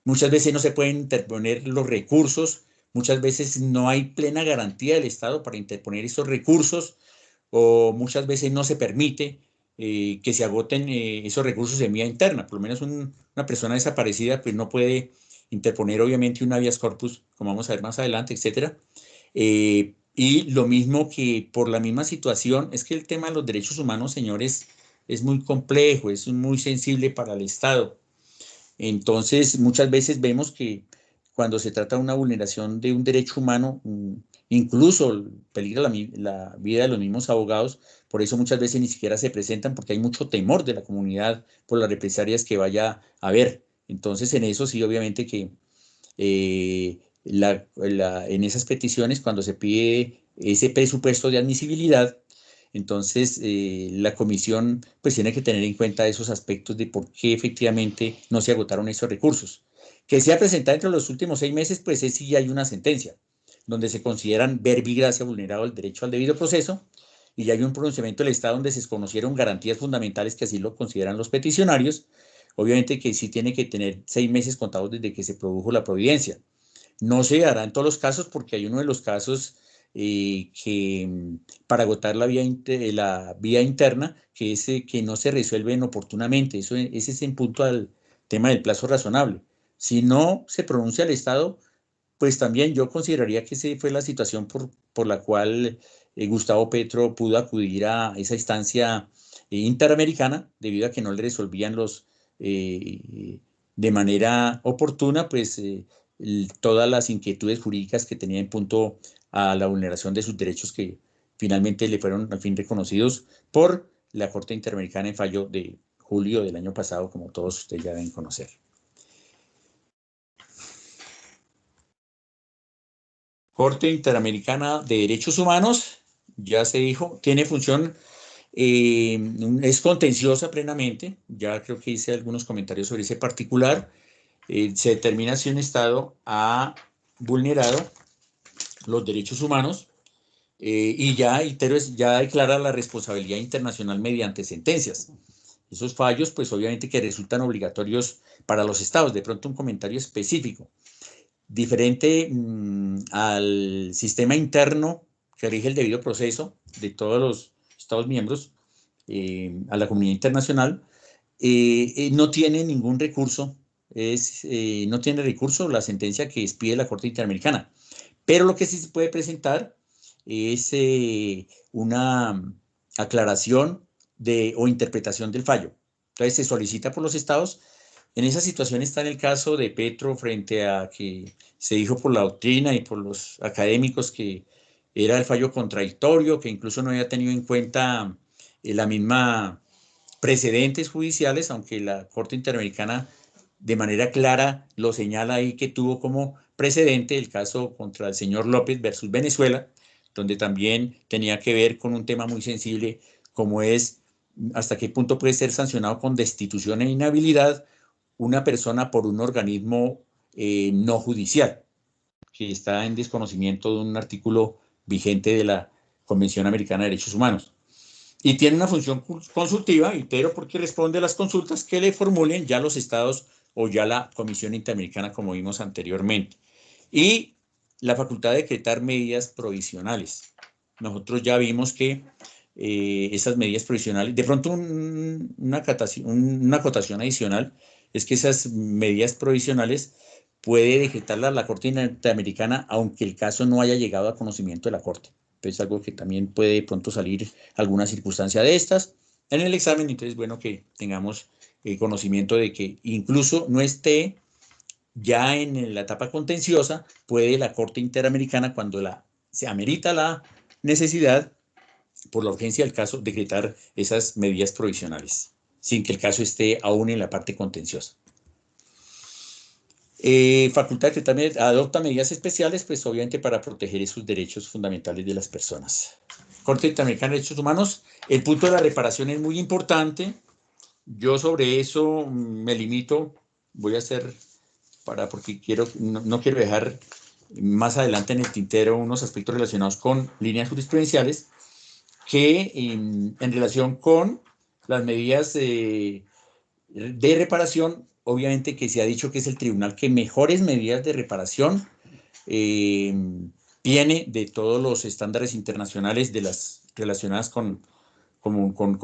muchas veces no se pueden interponer los recursos, muchas veces no hay plena garantía del Estado para interponer esos recursos, o muchas veces no se permite que se agoten esos recursos en vía interna. Por lo menos una persona desaparecida pues no puede interponer obviamente un habeas corpus, como vamos a ver más adelante, etcétera. Y lo mismo que por la misma situación, es que el tema de los derechos humanos, señores, es muy complejo, es muy sensible para el Estado. Entonces, muchas veces vemos que cuando se trata de una vulneración de un derecho humano, incluso peligra la vida de los mismos abogados. Por eso muchas veces ni siquiera se presentan, porque hay mucho temor de la comunidad por las represalias que vaya a haber. Entonces, en eso sí, obviamente que en esas peticiones, cuando se pide ese presupuesto de admisibilidad, Entonces, la comisión pues tiene que tener en cuenta esos aspectos de por qué efectivamente no se agotaron esos recursos. Que sea presentada entre los últimos 6 meses, pues es si hay una sentencia, donde se consideran verbi gracia vulnerado el derecho al debido proceso, y ya hay un pronunciamiento del Estado donde se desconocieron garantías fundamentales que así lo consideran los peticionarios. Obviamente que sí tiene que tener 6 meses contados desde que se produjo la providencia. No se dará en todos los casos porque hay uno de los casos que para agotar la vía interna, que es que no se resuelven oportunamente. Ese es en punto al tema del plazo razonable. Si no se pronuncia el Estado, pues también yo consideraría que esa fue la situación por la cual Gustavo Petro pudo acudir a esa instancia interamericana, debido a que no le resolvían de manera oportuna, pues todas las inquietudes jurídicas que tenía en punto a la vulneración de sus derechos que finalmente le fueron al fin reconocidos por la Corte Interamericana en fallo de julio del año pasado, como todos ustedes ya deben conocer. Corte Interamericana de Derechos Humanos, ya se dijo, tiene función, es contenciosa plenamente, ya creo que hice algunos comentarios sobre ese particular. Se determina si un Estado ha vulnerado los derechos humanos y ya declara la responsabilidad internacional mediante sentencias. Esos fallos, pues obviamente que resultan obligatorios para los Estados. De pronto un comentario específico. Diferente al sistema interno que rige el debido proceso de todos los Estados miembros a la comunidad internacional, no tiene ningún recurso, no tiene recurso la sentencia que expide la Corte Interamericana. Pero lo que sí se puede presentar es una aclaración o interpretación del fallo. Entonces se solicita por los estados. En esa situación está en el caso de Petro frente a que se dijo por la doctrina y por los académicos que era el fallo contradictorio, que incluso no había tenido en cuenta la misma precedentes judiciales, aunque la Corte Interamericana de manera clara lo señala ahí que tuvo como precedente el caso contra el señor López versus Venezuela, donde también tenía que ver con un tema muy sensible como es hasta qué punto puede ser sancionado con destitución e inhabilidad una persona por un organismo no judicial, que está en desconocimiento de un artículo vigente de la Convención Americana de Derechos Humanos. Y tiene una función consultiva, pero porque responde a las consultas que le formulen ya los estados o ya la Comisión Interamericana, como vimos anteriormente. Y la facultad de decretar medidas provisionales. Nosotros ya vimos que esas medidas provisionales, de pronto una acotación adicional, es que esas medidas provisionales puede decretarlas la Corte Interamericana, aunque el caso no haya llegado a conocimiento de la Corte. Entonces, algo que también puede pronto salir alguna circunstancia de estas en el examen. Entonces, bueno, que tengamos conocimiento de que incluso no esté ya en la etapa contenciosa, puede la Corte Interamericana, cuando se amerita la necesidad, por la urgencia del caso, decretar esas medidas provisionales, sin que el caso esté aún en la parte contenciosa. Facultad que también adopta medidas especiales, pues obviamente para proteger esos derechos fundamentales de las personas. Corte Interamericana de Derechos Humanos, el punto de la reparación es muy importante. Yo sobre eso me limito, voy a hacer, porque no quiero dejar más adelante en el tintero unos aspectos relacionados con líneas jurisprudenciales que en relación con las medidas de reparación, obviamente que se ha dicho que es el tribunal que mejores medidas de reparación tiene de todos los estándares internacionales de las relacionadas con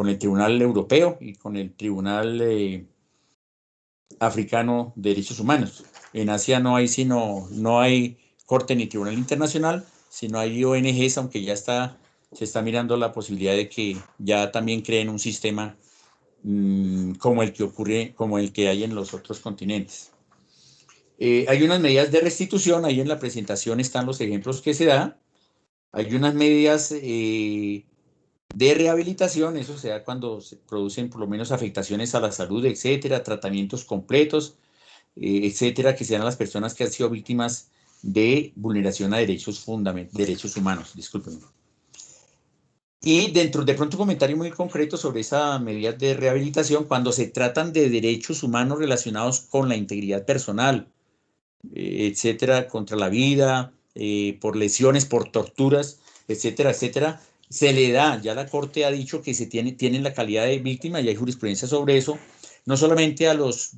el Tribunal Europeo y con el Tribunal Africano de Derechos Humanos. En Asia no hay corte ni tribunal internacional, sino hay ONGs, aunque ya se está mirando la posibilidad de que ya también creen un sistema como el que hay en los otros continentes. Hay unas medidas de restitución, ahí en la presentación están los ejemplos que se da. Hay unas medidas de rehabilitación, eso se da cuando se producen por lo menos afectaciones a la salud, etcétera, tratamientos completos, etcétera, que sean las personas que han sido víctimas de vulneración a derechos humanos. Discúlpenme. Y dentro de pronto un comentario muy concreto sobre esa medida de rehabilitación cuando se tratan de derechos humanos relacionados con la integridad personal, etcétera, contra la vida, por lesiones, por torturas, etcétera, etcétera, se le da, ya la Corte ha dicho que tienen la calidad de víctima y hay jurisprudencia sobre eso, no solamente a los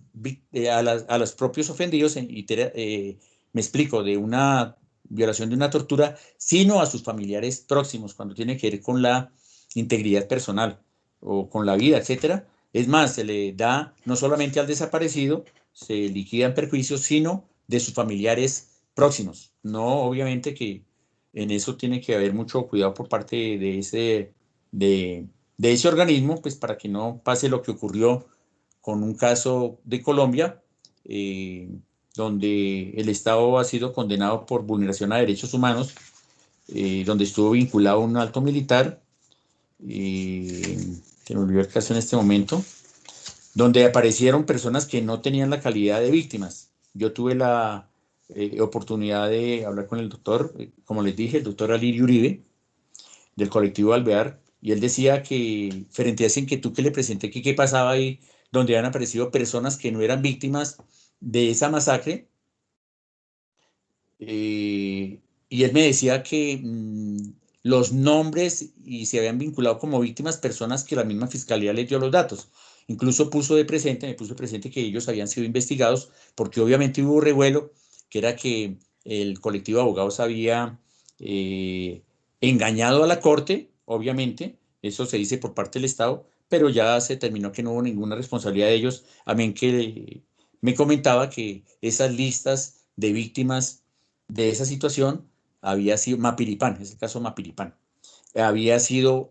propios ofendidos, me explico, de una violación de una tortura, sino a sus familiares próximos, cuando tiene que ver con la integridad personal o con la vida, etcétera. Es más, se le da no solamente al desaparecido, se liquidan perjuicios, sino de sus familiares próximos. No, obviamente que en eso tiene que haber mucho cuidado por parte de ese organismo, pues para que no pase lo que ocurrió con un caso de Colombia, eh, donde el Estado ha sido condenado por vulneración a derechos humanos, donde estuvo vinculado un alto militar, que me olvidó el caso en este momento, donde aparecieron personas que no tenían la calidad de víctimas. Yo tuve la oportunidad de hablar con el doctor, como les dije, el doctor Alirio Uribe, del colectivo Alvear, y él decía que frente a esa inquietud que le presenté, que qué pasaba ahí, donde habían aparecido personas que no eran víctimas de esa masacre, y él me decía que los nombres y se habían vinculado como víctimas personas que la misma fiscalía les dio los datos. Incluso me puso de presente que ellos habían sido investigados porque obviamente hubo revuelo, que era que el colectivo de abogados había eh, engañado a la corte, obviamente, eso se dice por parte del Estado, pero ya se terminó que no hubo ninguna responsabilidad de ellos, a mí que me comentaba que esas listas de víctimas de esa situación había sido Mapiripán, es el caso Mapiripán, había sido,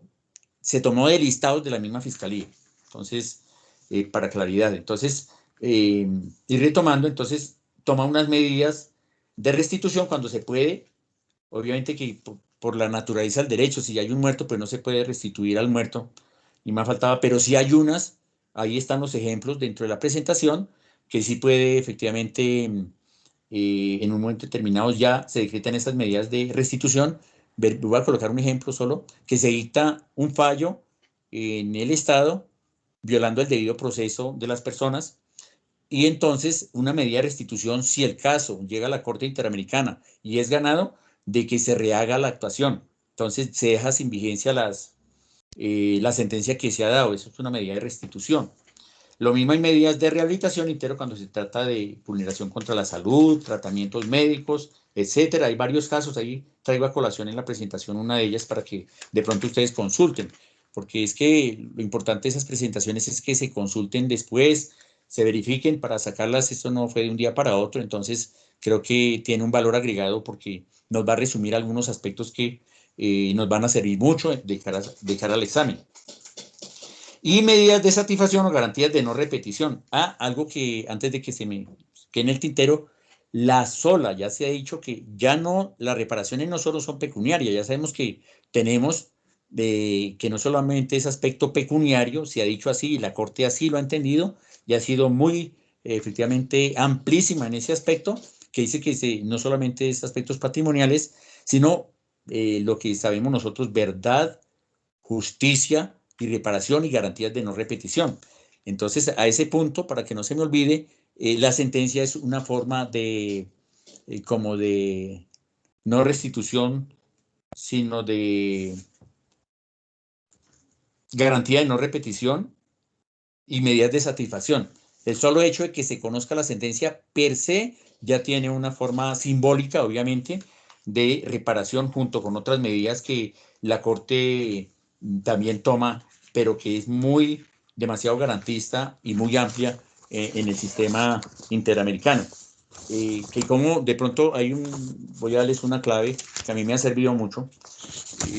se tomó de listados de la misma fiscalía. Entonces, para claridad, entonces, y retomando, entonces, toma unas medidas de restitución cuando se puede, obviamente que por la naturaleza del derecho, si hay un muerto, pues no se puede restituir al muerto, ni más faltaba, pero si hay unas, ahí están los ejemplos dentro de la presentación, que sí puede efectivamente en un momento determinado ya se decretan estas medidas de restitución. Voy a colocar un ejemplo solo, que se dicta un fallo en el Estado violando el debido proceso de las personas y entonces una medida de restitución si el caso llega a la Corte Interamericana y es ganado, de que se rehaga la actuación. Entonces se deja sin vigencia la sentencia que se ha dado. Eso es una medida de restitución. Lo mismo hay medidas de rehabilitación entero cuando se trata de vulneración contra la salud, tratamientos médicos, etcétera. Hay varios casos, ahí traigo a colación en la presentación una de ellas para que de pronto ustedes consulten, porque es que lo importante de esas presentaciones es que se consulten después, se verifiquen para sacarlas. Esto no fue de un día para otro, entonces creo que tiene un valor agregado porque nos va a resumir algunos aspectos que nos van a servir mucho de cara al examen. Y medidas de satisfacción o garantías de no repetición. Algo que antes de que se me quede en el tintero, la sola, ya se ha dicho que ya no, las reparaciones no solo son pecuniarias, ya sabemos que tenemos que no solamente es aspecto pecuniario, se ha dicho así y la Corte así lo ha entendido y ha sido muy efectivamente amplísima en ese aspecto, que dice que no solamente es aspectos patrimoniales, sino lo que sabemos nosotros, verdad, justicia y reparación y garantías de no repetición. Entonces, a ese punto, para que no se me olvide, la sentencia es una forma como de no restitución, sino de garantía de no repetición y medidas de satisfacción. El solo hecho de que se conozca la sentencia per se ya tiene una forma simbólica, obviamente, de reparación junto con otras medidas que la Corte también toma, pero que es demasiado garantista y muy amplia en el sistema interamericano. Que como de pronto voy a darles una clave que a mí me ha servido mucho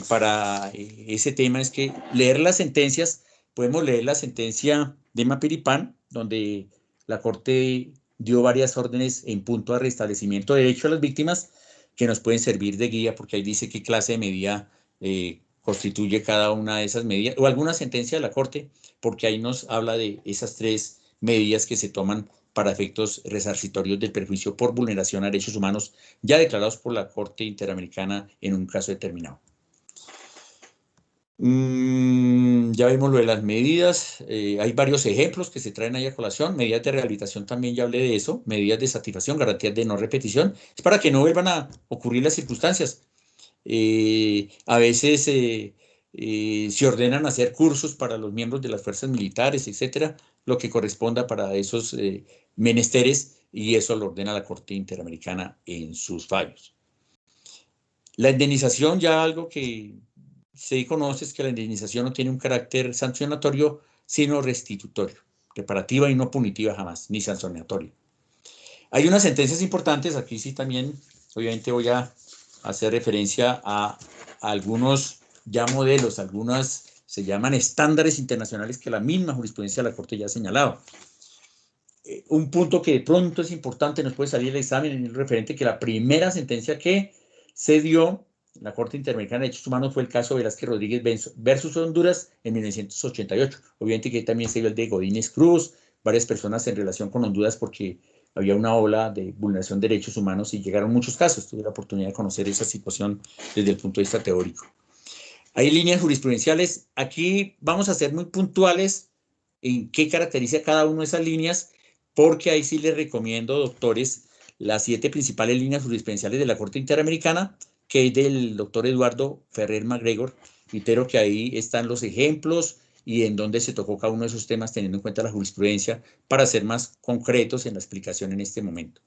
para ese tema, es que leer las sentencias, podemos leer la sentencia de Mapiripán, donde la Corte dio varias órdenes en punto a restablecimiento de derecho a las víctimas, que nos pueden servir de guía, porque ahí dice qué clase de medida constituye cada una de esas medidas, o alguna sentencia de la Corte, porque ahí nos habla de esas tres medidas que se toman para efectos resarcitorios del perjuicio por vulneración a derechos humanos ya declarados por la Corte Interamericana en un caso determinado. Ya vimos lo de las medidas, hay varios ejemplos que se traen ahí a colación, medidas de rehabilitación también ya hablé de eso, medidas de satisfacción, garantías de no repetición, es para que no vuelvan a ocurrir las circunstancias. A veces se ordenan hacer cursos para los miembros de las fuerzas militares, etcétera, lo que corresponda para esos menesteres, y eso lo ordena la Corte Interamericana en sus fallos. La indemnización, ya algo que se conoce, es que la indemnización no tiene un carácter sancionatorio, sino restitutorio, reparativa y no punitiva jamás, ni sancionatorio. Hay unas sentencias importantes, aquí sí también, obviamente voy a hacer referencia a algunos ya modelos, algunas se llaman estándares internacionales que la misma jurisprudencia de la Corte ya ha señalado. Un punto que de pronto es importante, nos puede salir el examen en el referente, que la primera sentencia que se dio en la Corte Interamericana de Derechos Humanos fue el caso Velázquez Rodríguez versus Honduras en 1988. Obviamente que también se dio el de Godínez Cruz, varias personas en relación con Honduras, porque había una ola de vulneración de derechos humanos y llegaron muchos casos. Tuve la oportunidad de conocer esa situación desde el punto de vista teórico. Hay líneas jurisprudenciales. Aquí vamos a ser muy puntuales en qué caracteriza cada una de esas líneas, porque ahí sí les recomiendo, doctores, las 7 principales líneas jurisprudenciales de la Corte Interamericana, que es del doctor Eduardo Ferrer MacGregor. Reitero que ahí están los ejemplos y en dónde se tocó cada uno de esos temas, teniendo en cuenta la jurisprudencia, para ser más concretos en la explicación en este momento.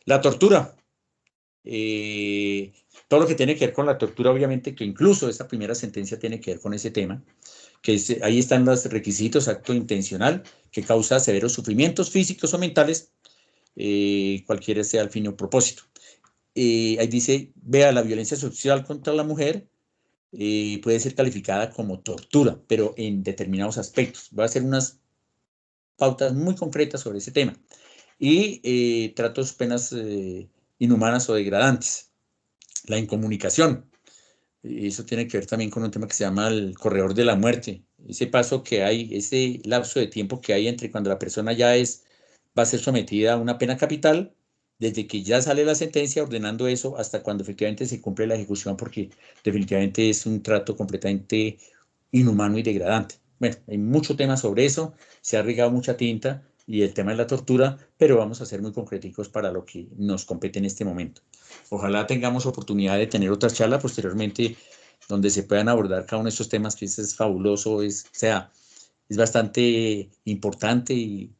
La tortura. Todo lo que tiene que ver con la tortura, obviamente, que incluso esta primera sentencia tiene que ver con ese tema, que ahí están los requisitos: acto intencional que causa severos sufrimientos físicos o mentales, cualquiera sea el fin o propósito. Ahí dice, vea, la violencia sexual contra la mujer puede ser calificada como tortura, pero en determinados aspectos. Voy a hacer unas pautas muy concretas sobre ese tema. Y tratos, penas inhumanas o degradantes. La incomunicación. Eso tiene que ver también con un tema que se llama el corredor de la muerte. Ese paso que hay, ese lapso de tiempo que hay entre cuando la persona ya va a ser sometida a una pena capital, desde que ya sale la sentencia ordenando eso hasta cuando efectivamente se cumple la ejecución, porque definitivamente es un trato completamente inhumano y degradante. Bueno, hay mucho tema sobre eso, se ha regado mucha tinta y el tema de la tortura, pero vamos a ser muy concreticos para lo que nos compete en este momento. Ojalá tengamos oportunidad de tener otra charla posteriormente donde se puedan abordar cada uno de estos temas, que es fabuloso, es bastante importante, y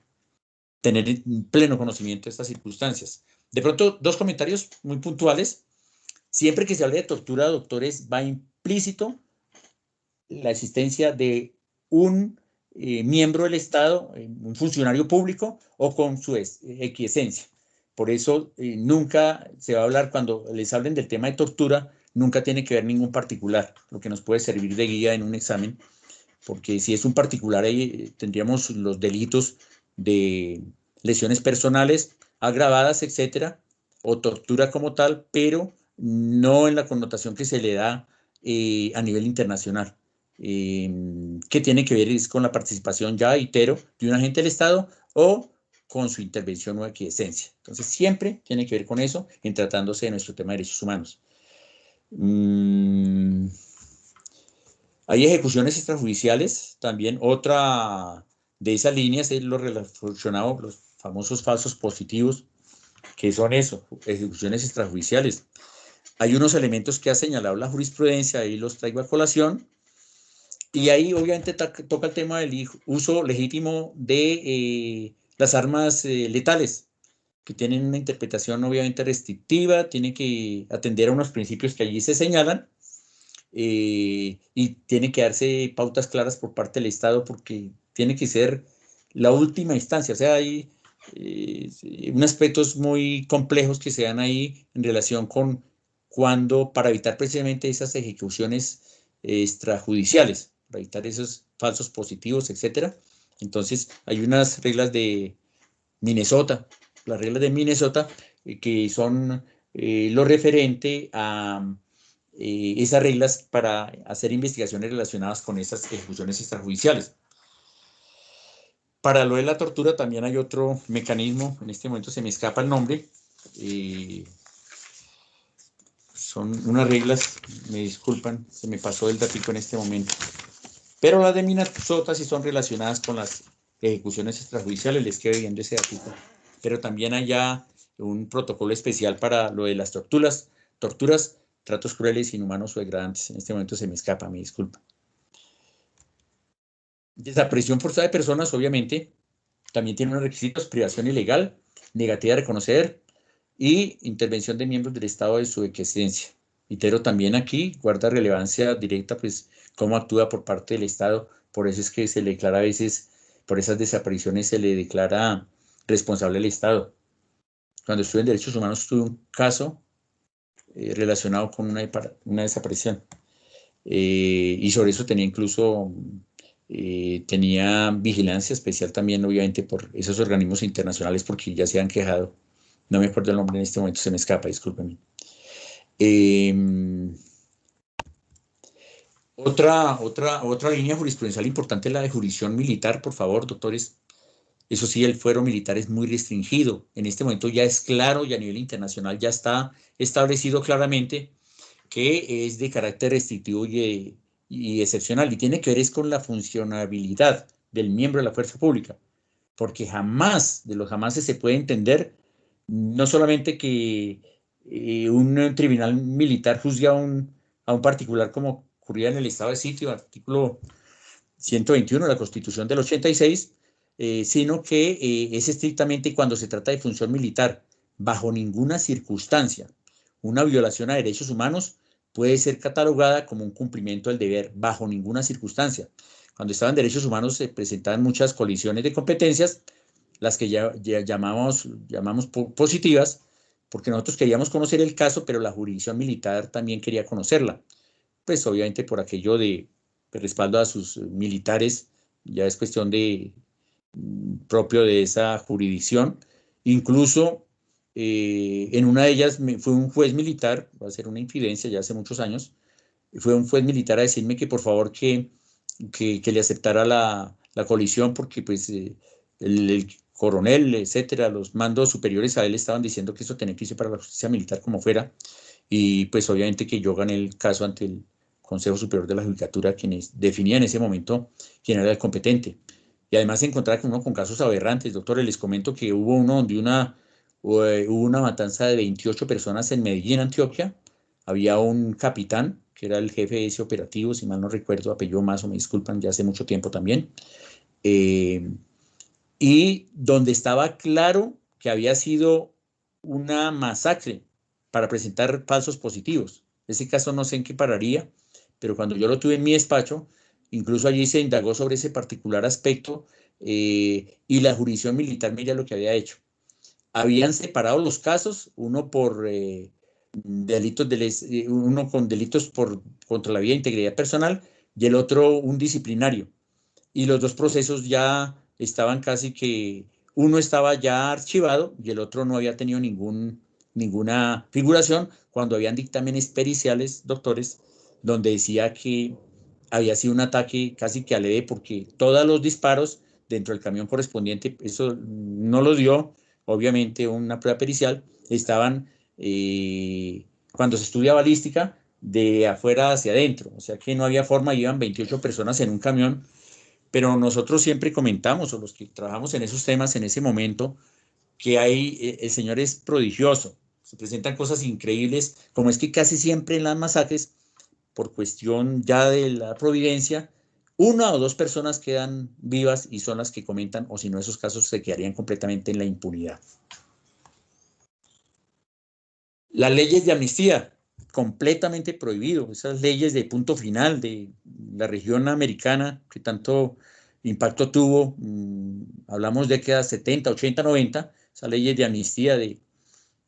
tener pleno conocimiento de estas circunstancias. De pronto, 2 comentarios muy puntuales. Siempre que se hable de tortura, doctores, va implícito la existencia de un miembro del Estado, un funcionario público, o con su equiesencia. Por eso nunca se va a hablar, cuando les hablen del tema de tortura, nunca tiene que ver ningún particular, lo que nos puede servir de guía en un examen, porque si es un particular, ahí tendríamos los delitos de lesiones personales agravadas, etcétera, o tortura como tal, pero no en la connotación que se le da a nivel internacional, que tiene que ver es con la participación, ya reitero, de un agente del Estado o con su intervención o aquiescencia. Entonces, siempre tiene que ver con eso en tratándose de nuestro tema de derechos humanos. Hay ejecuciones extrajudiciales, también otra de esas líneas es lo relacionado, los famosos falsos positivos, que son eso, ejecuciones extrajudiciales. Hay unos elementos que ha señalado la jurisprudencia, ahí los traigo a colación, y ahí obviamente toca el tema del uso legítimo de las armas letales, que tienen una interpretación obviamente restrictiva, tiene que atender a unos principios que allí se señalan, y tiene que darse pautas claras por parte del Estado, porque tiene que ser la última instancia. O sea, hay unos aspectos muy complejos que se dan ahí en relación con cuando, para evitar precisamente esas ejecuciones extrajudiciales, para evitar esos falsos positivos, etcétera. Entonces, hay unas reglas de Minnesota, las reglas de Minnesota, que son lo referente a esas reglas para hacer investigaciones relacionadas con esas ejecuciones extrajudiciales. Para lo de la tortura también hay otro mecanismo, en este momento se me escapa el nombre, son unas reglas, me disculpan, se me pasó el datico en este momento. Pero las de Minnesota sí son relacionadas con las ejecuciones extrajudiciales, les quedo viendo ese datico. Pero también hay ya un protocolo especial para lo de las torturas, tratos crueles, inhumanos o degradantes. En este momento se me escapa, me disculpa. Desaparición forzada de personas, obviamente, también tiene unos requisitos: privación ilegal, negativa de reconocer y intervención de miembros del Estado de su existencia. Pero también aquí guarda relevancia directa, pues, cómo actúa por parte del Estado. Por eso es que se le declara a veces, por esas desapariciones se le declara responsable al Estado. Cuando estuve en Derechos Humanos tuve un caso relacionado con una desaparición. Y sobre eso tenía incluso, tenía vigilancia especial también, obviamente, por esos organismos internacionales, porque ya se han quejado. No me acuerdo el nombre en este momento, se me escapa, discúlpenme. Otra línea jurisprudencial importante es la de jurisdicción militar, por favor, doctores. Eso sí, el fuero militar es muy restringido. En este momento ya es claro y a nivel internacional ya está establecido claramente que es de carácter restrictivo y excepcional, y tiene que ver es con la funcionabilidad del miembro de la fuerza pública, porque jamás, de los jamases, se puede entender no solamente que un tribunal militar juzgue a un particular, como ocurría en el estado de sitio, artículo 121 de la Constitución del 86, sino que es estrictamente cuando se trata de función militar. Bajo ninguna circunstancia una violación a derechos humanos puede ser catalogada como un cumplimiento del deber, bajo ninguna circunstancia. Cuando estaban derechos humanos se presentaban muchas colisiones de competencias, las que ya llamamos positivas, porque nosotros queríamos conocer el caso, pero la jurisdicción militar también quería conocerla. Pues obviamente por aquello de respaldo a sus militares, ya es cuestión de propio de esa jurisdicción. Incluso en una de ellas fue un juez militar, va a ser una infidencia ya hace muchos años, fue un juez militar a decirme que por favor que le aceptara la colisión, porque pues el coronel, etcétera, los mandos superiores a él estaban diciendo que eso tenía que irse para la justicia militar como fuera, y pues obviamente que yo gané el caso ante el Consejo Superior de la Judicatura, quienes definían en ese momento quién era el competente. Y además se encontraba con uno con casos aberrantes. Doctores, les comento que hubo uno donde hubo una matanza de 28 personas en Medellín, Antioquia. Había un capitán, que era el jefe de ese operativo, si mal no recuerdo, apellido Mazo, me disculpan, ya hace mucho tiempo también. Y donde estaba claro que había sido una masacre para presentar falsos positivos. Ese caso no sé en qué pararía, pero cuando yo lo tuve en mi despacho, incluso allí se indagó sobre ese particular aspecto, y la jurisdicción militar, mira lo que había hecho. Habían separado los casos, uno por delitos uno con delitos contra la vida e integridad personal, y el otro un disciplinario. Y los dos procesos ya estaban casi que, uno estaba ya archivado y el otro no había tenido ninguna figuración, cuando habían dictámenes periciales, doctores, donde decía que había sido un ataque casi que a leve, porque todos los disparos dentro del camión correspondiente, eso no lo dio, obviamente, una prueba pericial, estaban, cuando se estudia balística, de afuera hacia adentro, o sea que no había forma, iban 28 personas en un camión. Pero nosotros siempre comentamos, o los que trabajamos en esos temas en ese momento, que el Señor es prodigioso. Se presentan cosas increíbles, como es que casi siempre en las masacres, por cuestión ya de la providencia, una o dos personas quedan vivas y son las que comentan, o si no, esos casos se quedarían completamente en la impunidad. Las leyes de amnistía, completamente prohibido. Esas leyes de punto final de la región americana que tanto impacto tuvo, hablamos de décadas 70, 80, 90, esas leyes de amnistía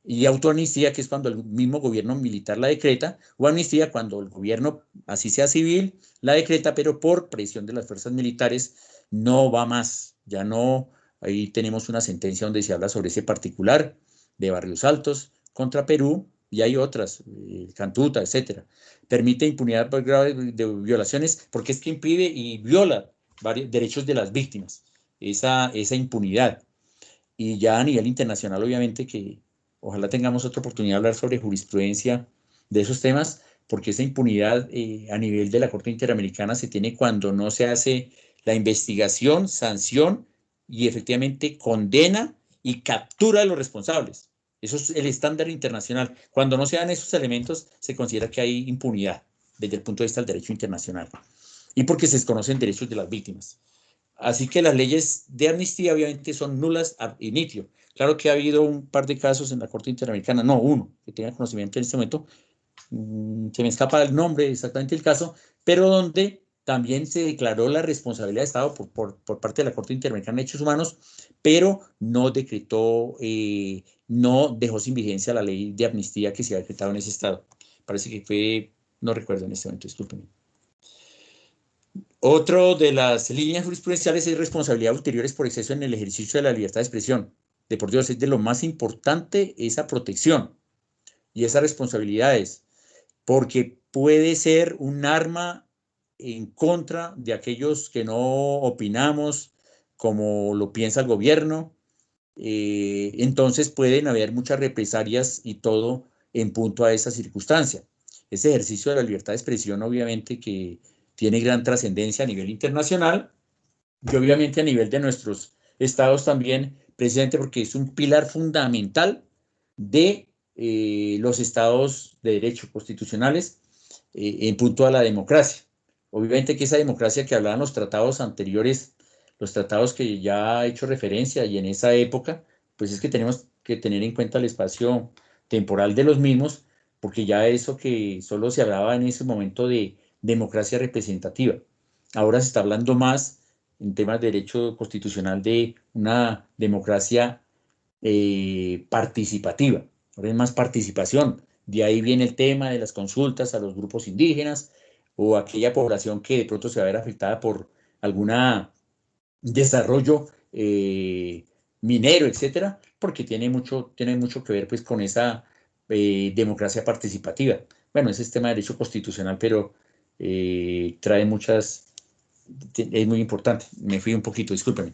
y autoamnistía, que es cuando el mismo gobierno militar la decreta, o amnistía cuando el gobierno, así sea civil, la decreta, pero por presión de las fuerzas militares no va más. Ya no, ahí tenemos una sentencia donde se habla sobre ese particular de Barrios Altos contra Perú, y hay otras, Cantuta, etcétera. Permite impunidad por graves de violaciones, porque es que impide y viola varios derechos de las víctimas, esa impunidad. Y ya a nivel internacional, obviamente, que ojalá tengamos otra oportunidad de hablar sobre jurisprudencia de esos temas, porque esa impunidad a nivel de la Corte Interamericana se tiene cuando no se hace la investigación, sanción y efectivamente condena y captura a los responsables. Eso es el estándar internacional. Cuando no se dan esos elementos, se considera que hay impunidad desde el punto de vista del derecho internacional y porque se desconocen derechos de las víctimas. Así que las leyes de amnistía obviamente son nulas ab initio. Claro que ha habido un par de casos en la Corte Interamericana, no uno, que tenga conocimiento en este momento, se me escapa el nombre exactamente el caso, pero donde también se declaró la responsabilidad de Estado por parte de la Corte Interamericana de Derechos Humanos, pero no decretó, no dejó sin vigencia la ley de amnistía que se había decretado en ese Estado. Parece que fue, no recuerdo en este momento, discúlpenme. Otro de las líneas jurisprudenciales es responsabilidad ulteriores por exceso en el ejercicio de la libertad de expresión. De por Dios, es de lo más importante esa protección y esas responsabilidades, porque puede ser un arma en contra de aquellos que no opinamos como lo piensa el gobierno. Entonces pueden haber muchas represalias y todo en punto a esa circunstancia. Ese ejercicio de la libertad de expresión obviamente que tiene gran trascendencia a nivel internacional y obviamente a nivel de nuestros estados también, precisamente porque es un pilar fundamental de los estados de derecho constitucionales en punto a la democracia. Obviamente que esa democracia que hablaban los tratados anteriores, los tratados que ya he hecho referencia y en esa época, pues es que tenemos que tener en cuenta el espacio temporal de los mismos, porque ya eso que solo se hablaba en ese momento de democracia representativa. Ahora se está hablando más en temas de derecho constitucional de una democracia participativa. Ahora es más participación. De ahí viene el tema de las consultas a los grupos indígenas o aquella población que de pronto se va a ver afectada por algún desarrollo minero, etcétera, porque tiene mucho que ver pues con esa democracia participativa. Bueno, ese es tema de derecho constitucional, pero trae muchas, es muy importante. Me fui un poquito, discúlpenme.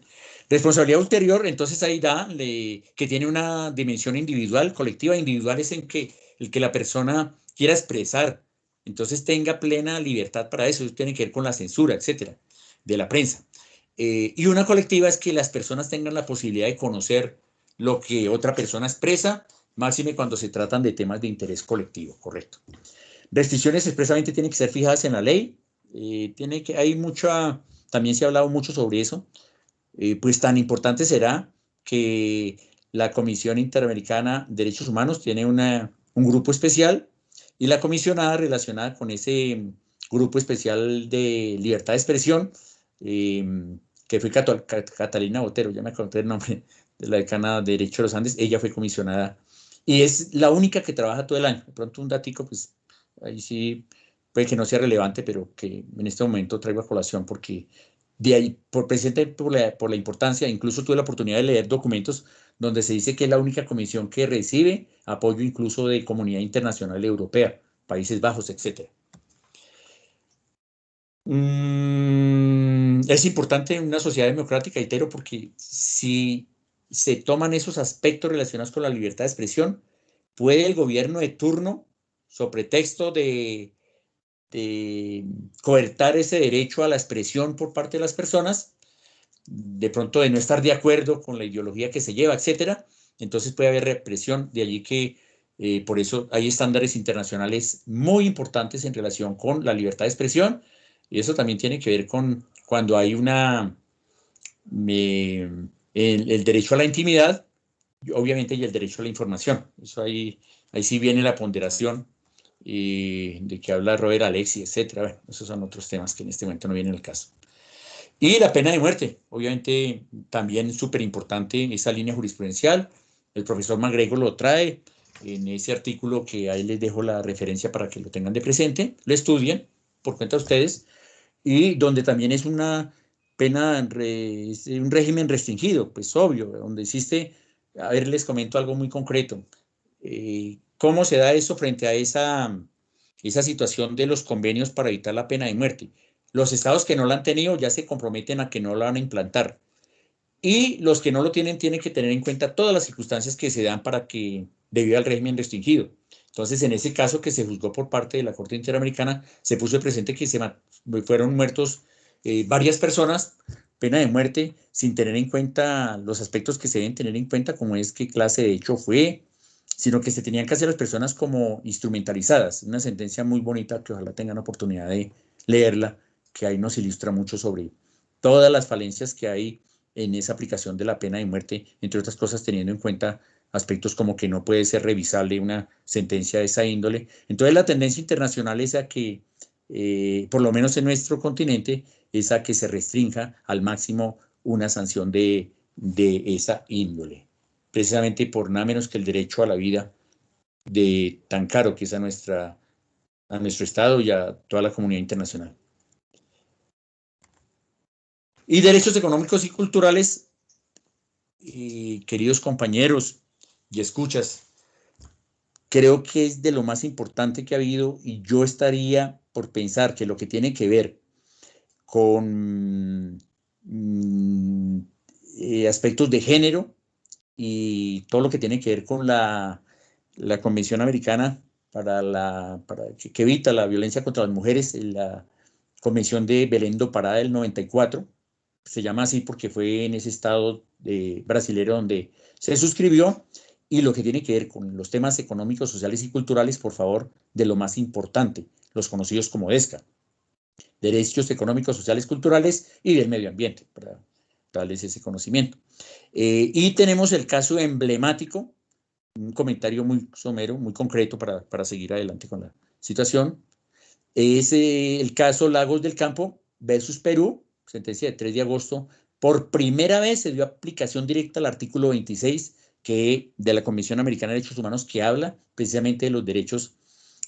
Responsabilidad ulterior, entonces ahí da que tiene una dimensión individual, colectiva. Individual es en que el que la persona quiera expresar, entonces tenga plena libertad para eso. Eso tiene que ver con la censura, etcétera, de la prensa. Y una colectiva es que las personas tengan la posibilidad de conocer lo que otra persona expresa, máxime cuando se tratan de temas de interés colectivo, correcto. Restricciones expresamente tienen que ser fijadas en la ley. Hay mucha, también se ha hablado mucho sobre eso. Pues tan importante será que la Comisión Interamericana de Derechos Humanos tiene un grupo especial y la comisionada relacionada con ese grupo especial de libertad de expresión, que fue Catalina Botero, ya me acordé el nombre de la decana de Derecho de los Andes, ella fue comisionada y es la única que trabaja todo el año. De pronto un datico, pues ahí sí puede que no sea relevante, pero que en este momento traigo a colación porque de ahí, precisamente por la importancia, incluso tuve la oportunidad de leer documentos donde se dice que es la única comisión que recibe apoyo incluso de comunidad internacional europea, Países Bajos, etc. Es importante en una sociedad democrática, itero, porque si se toman esos aspectos relacionados con la libertad de expresión, puede el gobierno de turno, sobre pretexto de coartar ese derecho a la expresión por parte de las personas, de pronto de no estar de acuerdo con la ideología que se lleva, etcétera, entonces puede haber represión, de allí que por eso hay estándares internacionales muy importantes en relación con la libertad de expresión, y eso también tiene que ver con cuando hay el derecho a la intimidad, obviamente, y el derecho a la información. Eso ahí sí viene la ponderación de que habla Robert Alexi, etcétera. Bueno, esos son otros temas que en este momento no vienen al caso. Y la pena de muerte, obviamente también súper importante esa línea jurisprudencial. El profesor McGregor lo trae en ese artículo que ahí les dejo la referencia para que lo tengan de presente, lo estudien por cuenta de ustedes, y donde también es una pena, un régimen restringido, pues obvio, donde existe, a ver, les comento algo muy concreto. ¿Cómo se da eso frente a esa situación de los convenios para evitar la pena de muerte? Los estados que no la han tenido ya se comprometen a que no la van a implantar. Y los que no lo tienen que tener en cuenta todas las circunstancias que se dan para que, debido al régimen restringido. Entonces, en ese caso que se juzgó por parte de la Corte Interamericana, se puso de presente que fueron muertos varias personas, pena de muerte, sin tener en cuenta los aspectos que se deben tener en cuenta, como es qué clase de hecho fue, sino que se tenían que hacer las personas como instrumentalizadas. Una sentencia muy bonita que ojalá tengan oportunidad de leerla, que ahí nos ilustra mucho sobre todas las falencias que hay en esa aplicación de la pena de muerte, entre otras cosas teniendo en cuenta aspectos como que no puede ser revisable una sentencia de esa índole. Entonces la tendencia internacional es a que, por lo menos en nuestro continente, es a que se restrinja al máximo una sanción de esa índole, precisamente por nada menos que el derecho a la vida de tan caro que es a nuestro Estado y a toda la comunidad internacional. Y derechos económicos y culturales, queridos compañeros y escuchas, creo que es de lo más importante que ha habido y yo estaría por pensar que lo que tiene que ver con aspectos de género y todo lo que tiene que ver con la Convención Americana que evita la violencia contra las mujeres, la Convención de Belém do Pará del 94, se llama así porque fue en ese estado brasilero donde se suscribió, y lo que tiene que ver con los temas económicos, sociales y culturales, por favor, de lo más importante, los conocidos como DESCA, derechos económicos, sociales, culturales y del medio ambiente, para darles ese conocimiento. Y tenemos el caso emblemático, un comentario muy somero, muy concreto para seguir adelante con la situación. Es el caso Lagos del Campo versus Perú, sentencia de 3 de agosto. Por primera vez se dio aplicación directa al artículo 26 de la Convención Americana de Derechos Humanos, que habla precisamente de los derechos,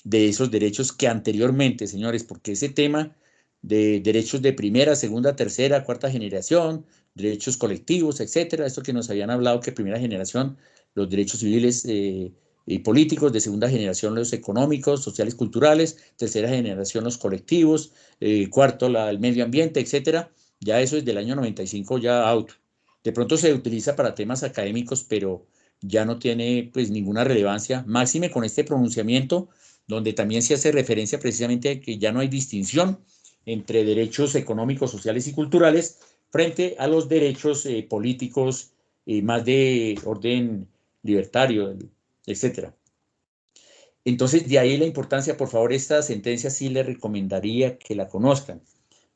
de esos derechos que anteriormente, señores, porque ese tema de derechos de primera, segunda, tercera, cuarta generación, derechos colectivos, etcétera, esto que nos habían hablado que primera generación, los derechos civiles y políticos, de segunda generación los económicos, sociales, culturales, tercera generación los colectivos, cuarto el medio ambiente, etcétera. Ya eso es del año 95 ya out. De pronto se utiliza para temas académicos, pero ya no tiene pues ninguna relevancia, máxime con este pronunciamiento, donde también se hace referencia precisamente a que ya no hay distinción entre derechos económicos, sociales y culturales frente a los derechos políticos más de orden libertario, etcétera. Entonces, de ahí la importancia, por favor, esta sentencia sí le recomendaría que la conozcan.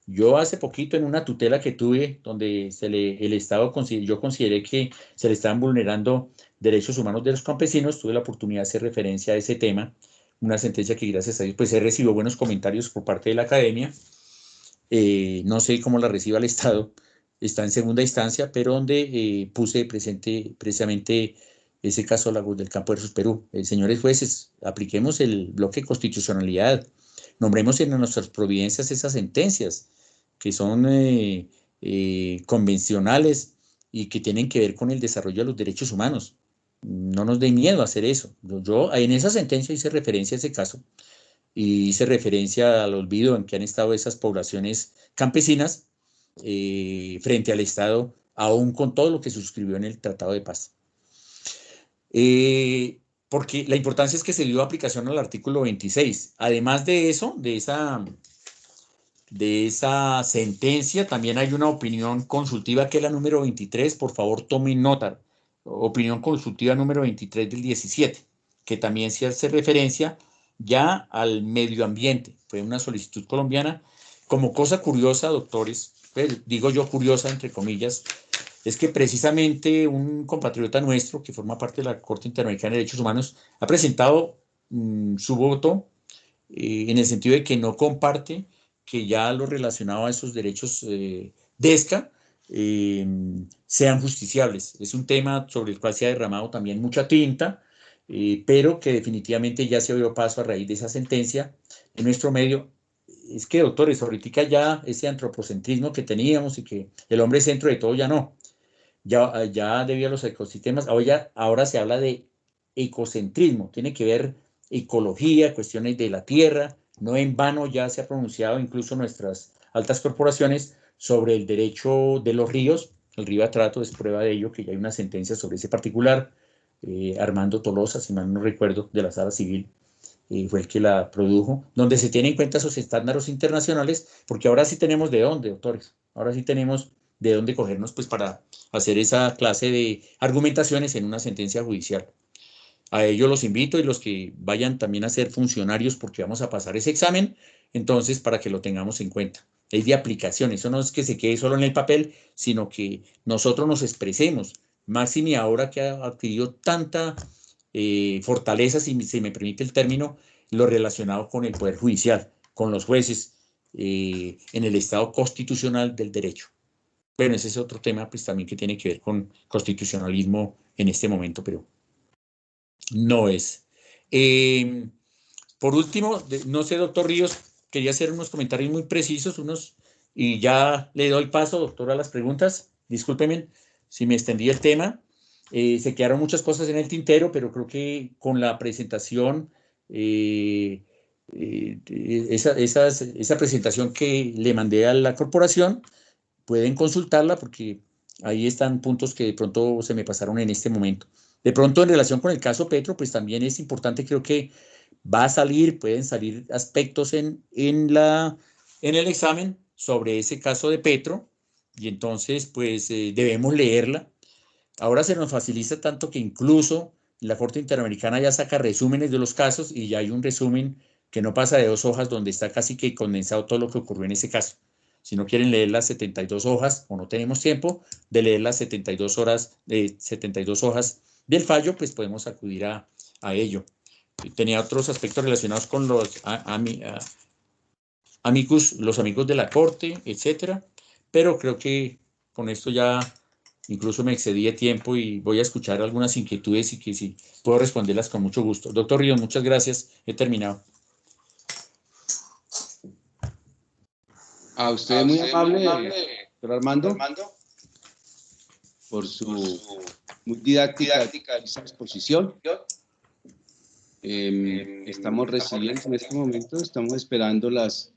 Yo hace poquito en una tutela que tuve, donde el Estado, yo consideré que se le estaban vulnerando derechos humanos de los campesinos, tuve la oportunidad de hacer referencia a ese tema, una sentencia que gracias a Dios pues he recibido buenos comentarios por parte de la academia. No sé cómo la reciba el Estado, está en segunda instancia, pero donde puse presente precisamente ese caso Lagos del Campo versus Perú. Señores jueces, apliquemos el bloque de constitucionalidad, nombremos en nuestras providencias esas sentencias que son convencionales y que tienen que ver con el desarrollo de los derechos humanos. No nos dé miedo a hacer eso. Yo en esa sentencia hice referencia a ese caso y hice referencia al olvido en que han estado esas poblaciones campesinas frente al Estado, aún con todo lo que se suscribió en el Tratado de Paz. Porque la importancia es que se dio aplicación al artículo 26. Además de eso, de esa sentencia, también hay una opinión consultiva que es la número 23, por favor tomen nota, opinión consultiva número 23 del 17, que también se hace referencia ya al medio ambiente. Fue una solicitud colombiana. Como cosa curiosa, doctores, pues, digo yo curiosa entre comillas, es que precisamente un compatriota nuestro que forma parte de la Corte Interamericana de Derechos Humanos ha presentado su voto en el sentido de que no comparte que ya lo relacionado a esos derechos DESCA sean justiciables. Es un tema sobre el cual se ha derramado también mucha tinta, pero que definitivamente ya se dio paso a raíz de esa sentencia en nuestro medio. Es que, doctores, ahorita ya ese antropocentrismo que teníamos y que el hombre es centro de todo ya no. Ya debido a los ecosistemas, ahora se habla de ecocentrismo, tiene que ver ecología, cuestiones de la tierra. No en vano ya se ha pronunciado incluso nuestras altas corporaciones sobre el derecho de los ríos. El río Atrato es prueba de ello, que ya hay una sentencia sobre ese particular. Armando Tolosa, si mal no recuerdo, de la Sala Civil, fue el que la produjo, donde se tienen en cuenta esos estándares internacionales, porque ahora sí tenemos de dónde, doctores, ahora sí tenemos de dónde cogernos pues para hacer esa clase de argumentaciones en una sentencia judicial. A ellos los invito y los que vayan también a ser funcionarios porque vamos a pasar ese examen, entonces para que lo tengamos en cuenta. Es de aplicación, eso no es que se quede solo en el papel, sino que nosotros nos expresemos, máxime ahora que ha adquirido tanta fortaleza, si se me permite el término, lo relacionado con el Poder Judicial, con los jueces, en el Estado constitucional del derecho. Bueno, ese es otro tema pues también que tiene que ver con constitucionalismo en este momento, pero no es. Por último, no sé, doctor Ríos, quería hacer unos comentarios muy precisos, y ya le doy paso, doctor, a las preguntas. Discúlpeme si me extendí el tema. Se quedaron muchas cosas en el tintero, pero creo que con la presentación, esa presentación que le mandé a la corporación, pueden consultarla porque ahí están puntos que de pronto se me pasaron en este momento. De pronto, en relación con el caso Petro, pues también es importante, creo que va a salir, pueden salir aspectos en el examen sobre ese caso de Petro, y entonces, pues debemos leerla. Ahora se nos facilita tanto que incluso la Corte Interamericana ya saca resúmenes de los casos y ya hay un resumen que no pasa de 2 hojas donde está casi que condensado todo lo que ocurrió en ese caso. Si no quieren leer las 72 hojas o no tenemos tiempo de leer las 72 hojas del fallo, pues podemos acudir a ello. Tenía otros aspectos relacionados con los amigos, los amigos de la Corte, etcétera, pero creo que con esto ya incluso me excedí de tiempo y voy a escuchar algunas inquietudes y que sí puedo responderlas con mucho gusto. Doctor Ríos, muchas gracias. He terminado. A usted muy amable, doctor Armando, por su muy didáctica exposición. Estamos recibiendo en este momento, estamos esperando las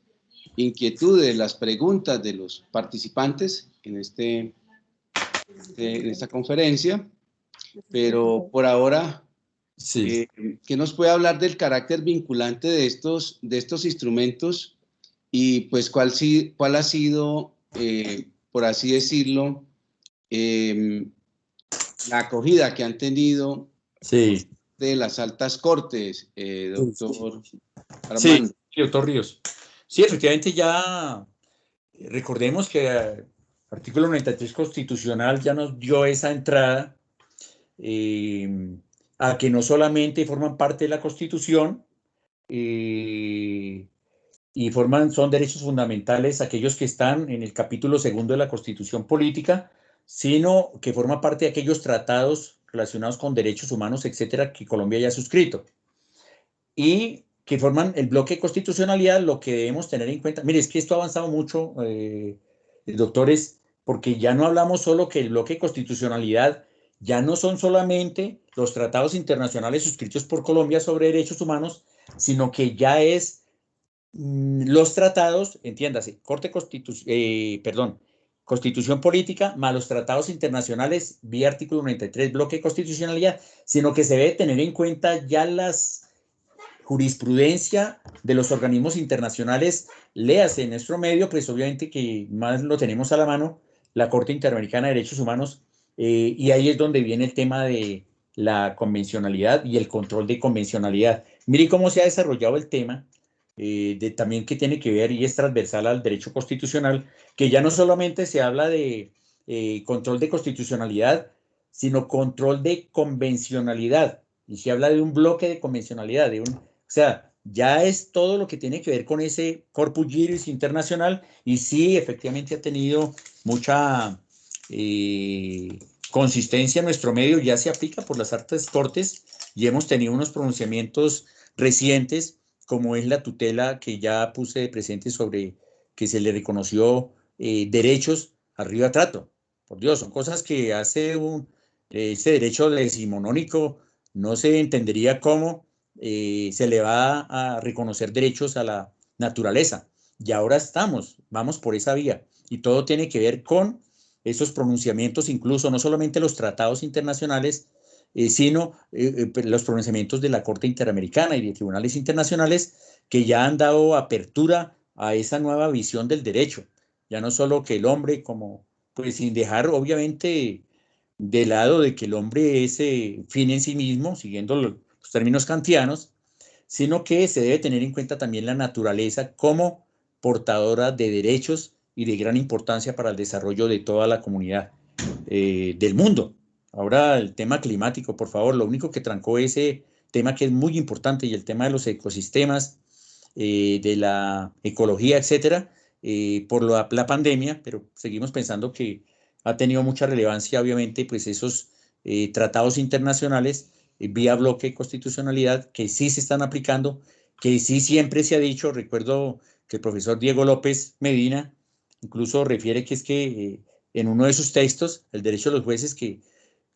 inquietudes, las preguntas de los participantes en esta conferencia, pero por ahora, Sí. ¿qué nos puede hablar del carácter vinculante de estos instrumentos y pues cuál ha sido, por así decirlo, la acogida que han tenido Sí. de las altas cortes, doctor Armando? Sí, doctor Ríos. Sí, efectivamente ya recordemos que el artículo 93 constitucional ya nos dio esa entrada a que no solamente forman parte de la Constitución y son derechos fundamentales aquellos que están en el capítulo 2 de la Constitución Política, sino que forman parte de aquellos tratados relacionados con derechos humanos, etcétera, que Colombia ya ha suscrito. Y que forman el bloque de constitucionalidad, lo que debemos tener en cuenta. Mire, es que esto ha avanzado mucho, doctores, porque ya no hablamos solo que el bloque de constitucionalidad ya no son solamente los tratados internacionales suscritos por Colombia sobre derechos humanos, sino que ya es los tratados, entiéndase, Constitución Política, más los tratados internacionales vía artículo 93, bloque de constitucionalidad, sino que se debe tener en cuenta ya las jurisprudencia de los organismos internacionales, léase en nuestro medio, pues obviamente que más lo tenemos a la mano, la Corte Interamericana de Derechos Humanos, y ahí es donde viene el tema de la convencionalidad y el control de convencionalidad. Mire cómo se ha desarrollado el tema, también que tiene que ver y es transversal al derecho constitucional, que ya no solamente se habla de control de constitucionalidad, sino control de convencionalidad, y se habla de un bloque de convencionalidad, o sea, ya es todo lo que tiene que ver con ese corpus juris internacional, y sí, efectivamente ha tenido mucha consistencia en nuestro medio, ya se aplica por las altas cortes y hemos tenido unos pronunciamientos recientes, como es la tutela que ya puse de presente sobre que se le reconoció derechos arriba trato. Por Dios, son cosas que hace ese derecho decimonónico no se entendería cómo se le va a reconocer derechos a la naturaleza. Y ahora vamos por esa vía. Y todo tiene que ver con esos pronunciamientos, incluso no solamente los tratados internacionales, sino los pronunciamientos de la Corte Interamericana y de tribunales internacionales que ya han dado apertura a esa nueva visión del derecho. Ya no solo que el hombre como, pues sin dejar obviamente de lado de que el hombre es fin en sí mismo, siguiendo los términos kantianos, sino que se debe tener en cuenta también la naturaleza como portadora de derechos y de gran importancia para el desarrollo de toda la comunidad del mundo. Ahora el tema climático, por favor, lo único que trancó ese tema que es muy importante y el tema de los ecosistemas, de la ecología, etcétera, por la pandemia, pero seguimos pensando que ha tenido mucha relevancia, obviamente, pues esos tratados internacionales vía bloque de constitucionalidad que sí se están aplicando, que sí siempre se ha dicho. Recuerdo que el profesor Diego López Medina incluso refiere que es que en uno de sus textos, el derecho de los jueces, que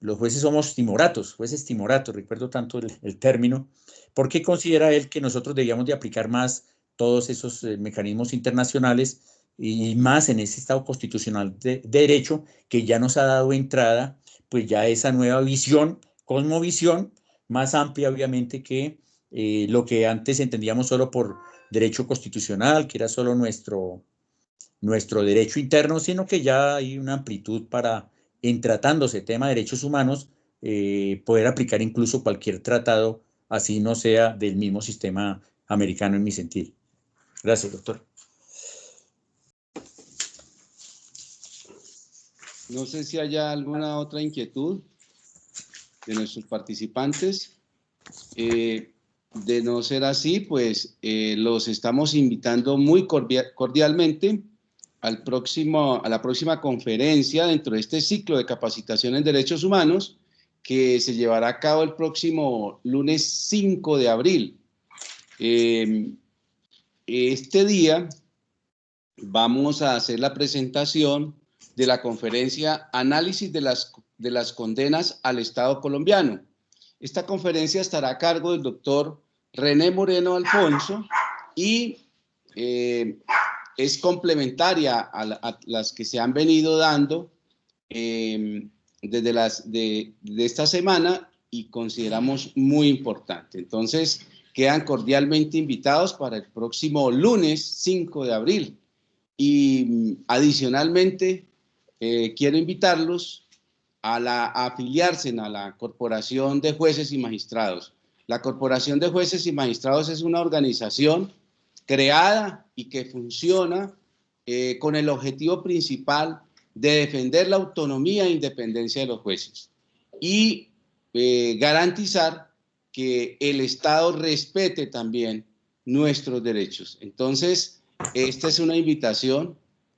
los jueces somos timoratos, jueces timoratos, recuerdo tanto el término, porque considera él que nosotros debíamos de aplicar más todos esos mecanismos internacionales y más en ese Estado constitucional de derecho que ya nos ha dado entrada, pues ya esa nueva visión, cosmovisión, más amplia obviamente que lo que antes entendíamos solo por derecho constitucional, que era solo nuestro derecho interno, sino que ya hay una amplitud para, en tratándose tema de derechos humanos, poder aplicar incluso cualquier tratado, así no sea del mismo sistema americano en mi sentir. Gracias, doctor. No sé si haya alguna otra inquietud de nuestros participantes. De no ser así, pues los estamos invitando muy cordialmente a la próxima conferencia dentro de este ciclo de capacitación en derechos humanos que se llevará a cabo el próximo lunes 5 de abril. Este día vamos a hacer la presentación de la conferencia Análisis de las condenas al Estado colombiano. Esta conferencia estará a cargo del doctor René Moreno Alfonso y es complementaria a las que se han venido dando desde esta semana y consideramos muy importante. Entonces, quedan cordialmente invitados para el próximo lunes 5 de abril. Y adicionalmente, quiero invitarlos a afiliarse a la Corporación de Jueces y Magistrados. La Corporación de Jueces y Magistrados es una organización creada y que funciona con el objetivo principal de defender la autonomía e independencia de los jueces y garantizar que el Estado respete también nuestros derechos. Entonces, esta es una invitación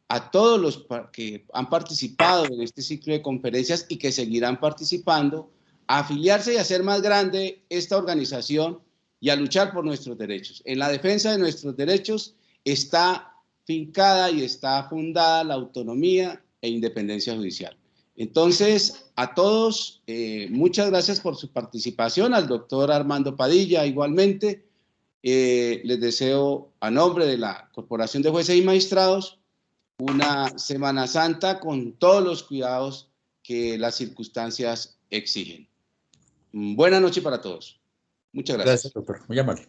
a todos los que han participado en este ciclo de conferencias y que seguirán participando, a afiliarse y a hacer más grande esta organización y a luchar por nuestros derechos. En la defensa de nuestros derechos está fincada y está fundada la autonomía e independencia judicial. Entonces, a todos, muchas gracias por su participación, al doctor Armando Padilla igualmente. Les deseo a nombre de la Corporación de Jueces y Magistrados una Semana Santa con todos los cuidados que las circunstancias exigen. Buenas noches para todos. Muchas gracias. Gracias, doctor. Muy amable.